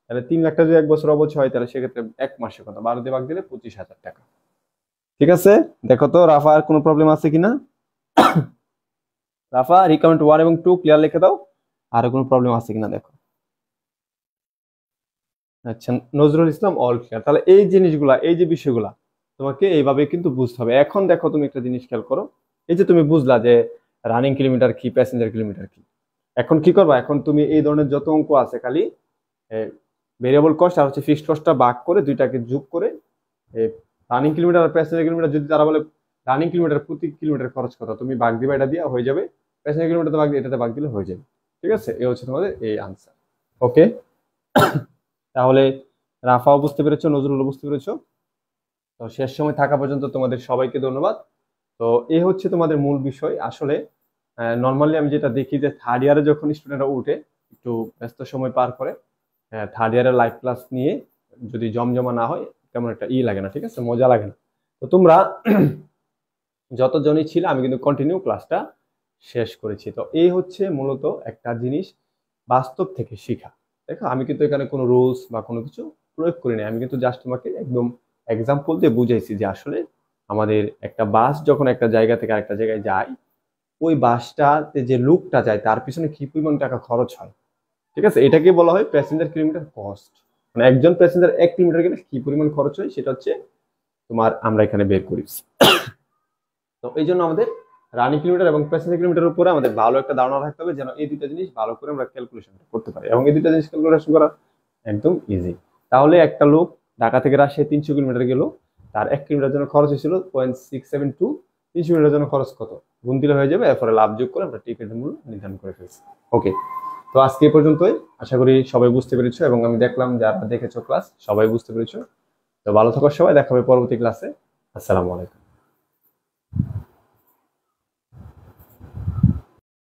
তাহলে 3 লাখ টাকা যদি 1 বছর অবচয় হয়, তাহলে সেক্ষেত্রে 1 মাসে কত, 12 দিয়ে ভাগ দিলে 25,000 টাকা। ঠিক আছে, দেখো তো রাফা আর কোনো প্রবলেম আছে কিনা। রাফা রিকমেন্ড 1 এবং 2 ক্লিয়ার লিখে দাও, আর কোনো প্রবলেম আছে কিনা দেখো। আচ্ছা, নজরুল ইসলাম অল ক্লিয়ার। তাহলে এই জিনিসগুলা, এই যে বিষয়গুলা তোমাকে এইভাবে কিন্তু বুঝতে হবে। এখন দেখো তুমি একটা জিনিস খেয়াল করো, এই যে তুমি বুঝলা যে রানিং কিলোমিটার কি, প্যাসেঞ্জার কিলোমিটার কি। এখন কি করবা, এখন তুমি এই ধরনের যত অঙ্ক আছে খালি ভেরিয়েবল কস্ট আর হচ্ছে ফিক্সড কস্টটা ভাগ করে দুইটাকে যোগ করে রানিং কিলোমিটার আর প্যাসেঞ্জার কিলোমিটার, যদি তারা বলে রানিং কিলোমিটার প্রতি কিলোমিটার খরচ কত, তুমি ভাগ দিবা, এটা দিয়ে হয়ে যাবে। প্যাসেঞ্জার কিলোমিটার ভাগ দিয়ে এটাতে ভাগ দিলে হয়ে যাবে। ঠিক আছে, এই হচ্ছে তোমাদের এই আনসার। ওকে, তাহলে রাফাও বুঝতে পেরেছো, নজরুলও বুঝতে পেরেছো। তো শেষ সময় থাকা পর্যন্ত তোমাদের সবাইকে ধন্যবাদ। তো এই হচ্ছে তোমাদের মূল বিষয়। আসলে নর্মালি আমি যেটা দেখি যে থার্ড ইয়ারে যখন স্টুডেন্টরা উঠে একটু ব্যস্ত সময় পার করে, থার্ড ইয়ারের লাইভ ক্লাস নিয়ে যদি জমজমা না হয় তেমন একটা লাগে না, ঠিক আছে, মজা লাগে না। তো তোমরা যতজনই ছিল, আমি কিন্তু কন্টিনিউ ক্লাসটা শেষ করেছি। তো এই হচ্ছে মূলত একটা জিনিস বাস্তব থেকে শিখা। দেখো আমি কিন্তু এখানে কোনো রুলস বা কোনো কিছু প্রয়োগ করি না, আমি কিন্তু জাস্ট তোমাকে একদম এক্সাম্পল দিয়ে বুঝাইছি যে আসলে আমাদের একটা বাস যখন একটা জায়গা থেকে আরেকটা জায়গায় যায়, ওই বাসটাতে যে লুকটা যায় তার পিছনে কি পরিমাণ টাকা খরচ হয়। ঠিক আছে, এটাকে বলা হয় প্যাসেঞ্জার কিলোমিটার কস্ট। মানে একজন প্যাসেঞ্জার 1 কিলোমিটার গেলে কি পরিমাণ খরচ হয় সেটা হচ্ছে তোমার আমরা এখানে বের করি। তো এই জন্য আমাদের রানিং কিলোমিটার এবং প্যাসেঞ্জার কিলোমিটার উপরে আমাদের ভালো একটা ধারণা রাখতে হবে, যেন এই দুইটা জিনিস ভালো করে আমরা ক্যালকুলেশন করতে পারি। এবং এই দুইটা জিনিস ক্যালকুলেশন করা একদম ইজি। তাহলে একটা লোক ঢাকা থেকে রাজশাহী 300 কিলোমিটার গেল, তার 1 কিলোমিটার জন্য খরচ হয়েছিল 0.672। 300 কিলোমিটার জন্য খরচ কত গুণ দিলে হয়ে যাবে, এরপরে লাভ যোগ করে আমরা টিকিটের মূল্য নির্ধারণ করে ফেলছি। ওকে, তো আজকে এই পর্যন্তই। আশা করি সবাই বুঝতে পেরেছো, এবং আমি দেখলাম যারা দেখেছো ক্লাস সবাই বুঝতে পেরেছো। তো ভালো থাকো সবাই, দেখা হবে পরবর্তী ক্লাসে। আসসালামু আলাইকুম।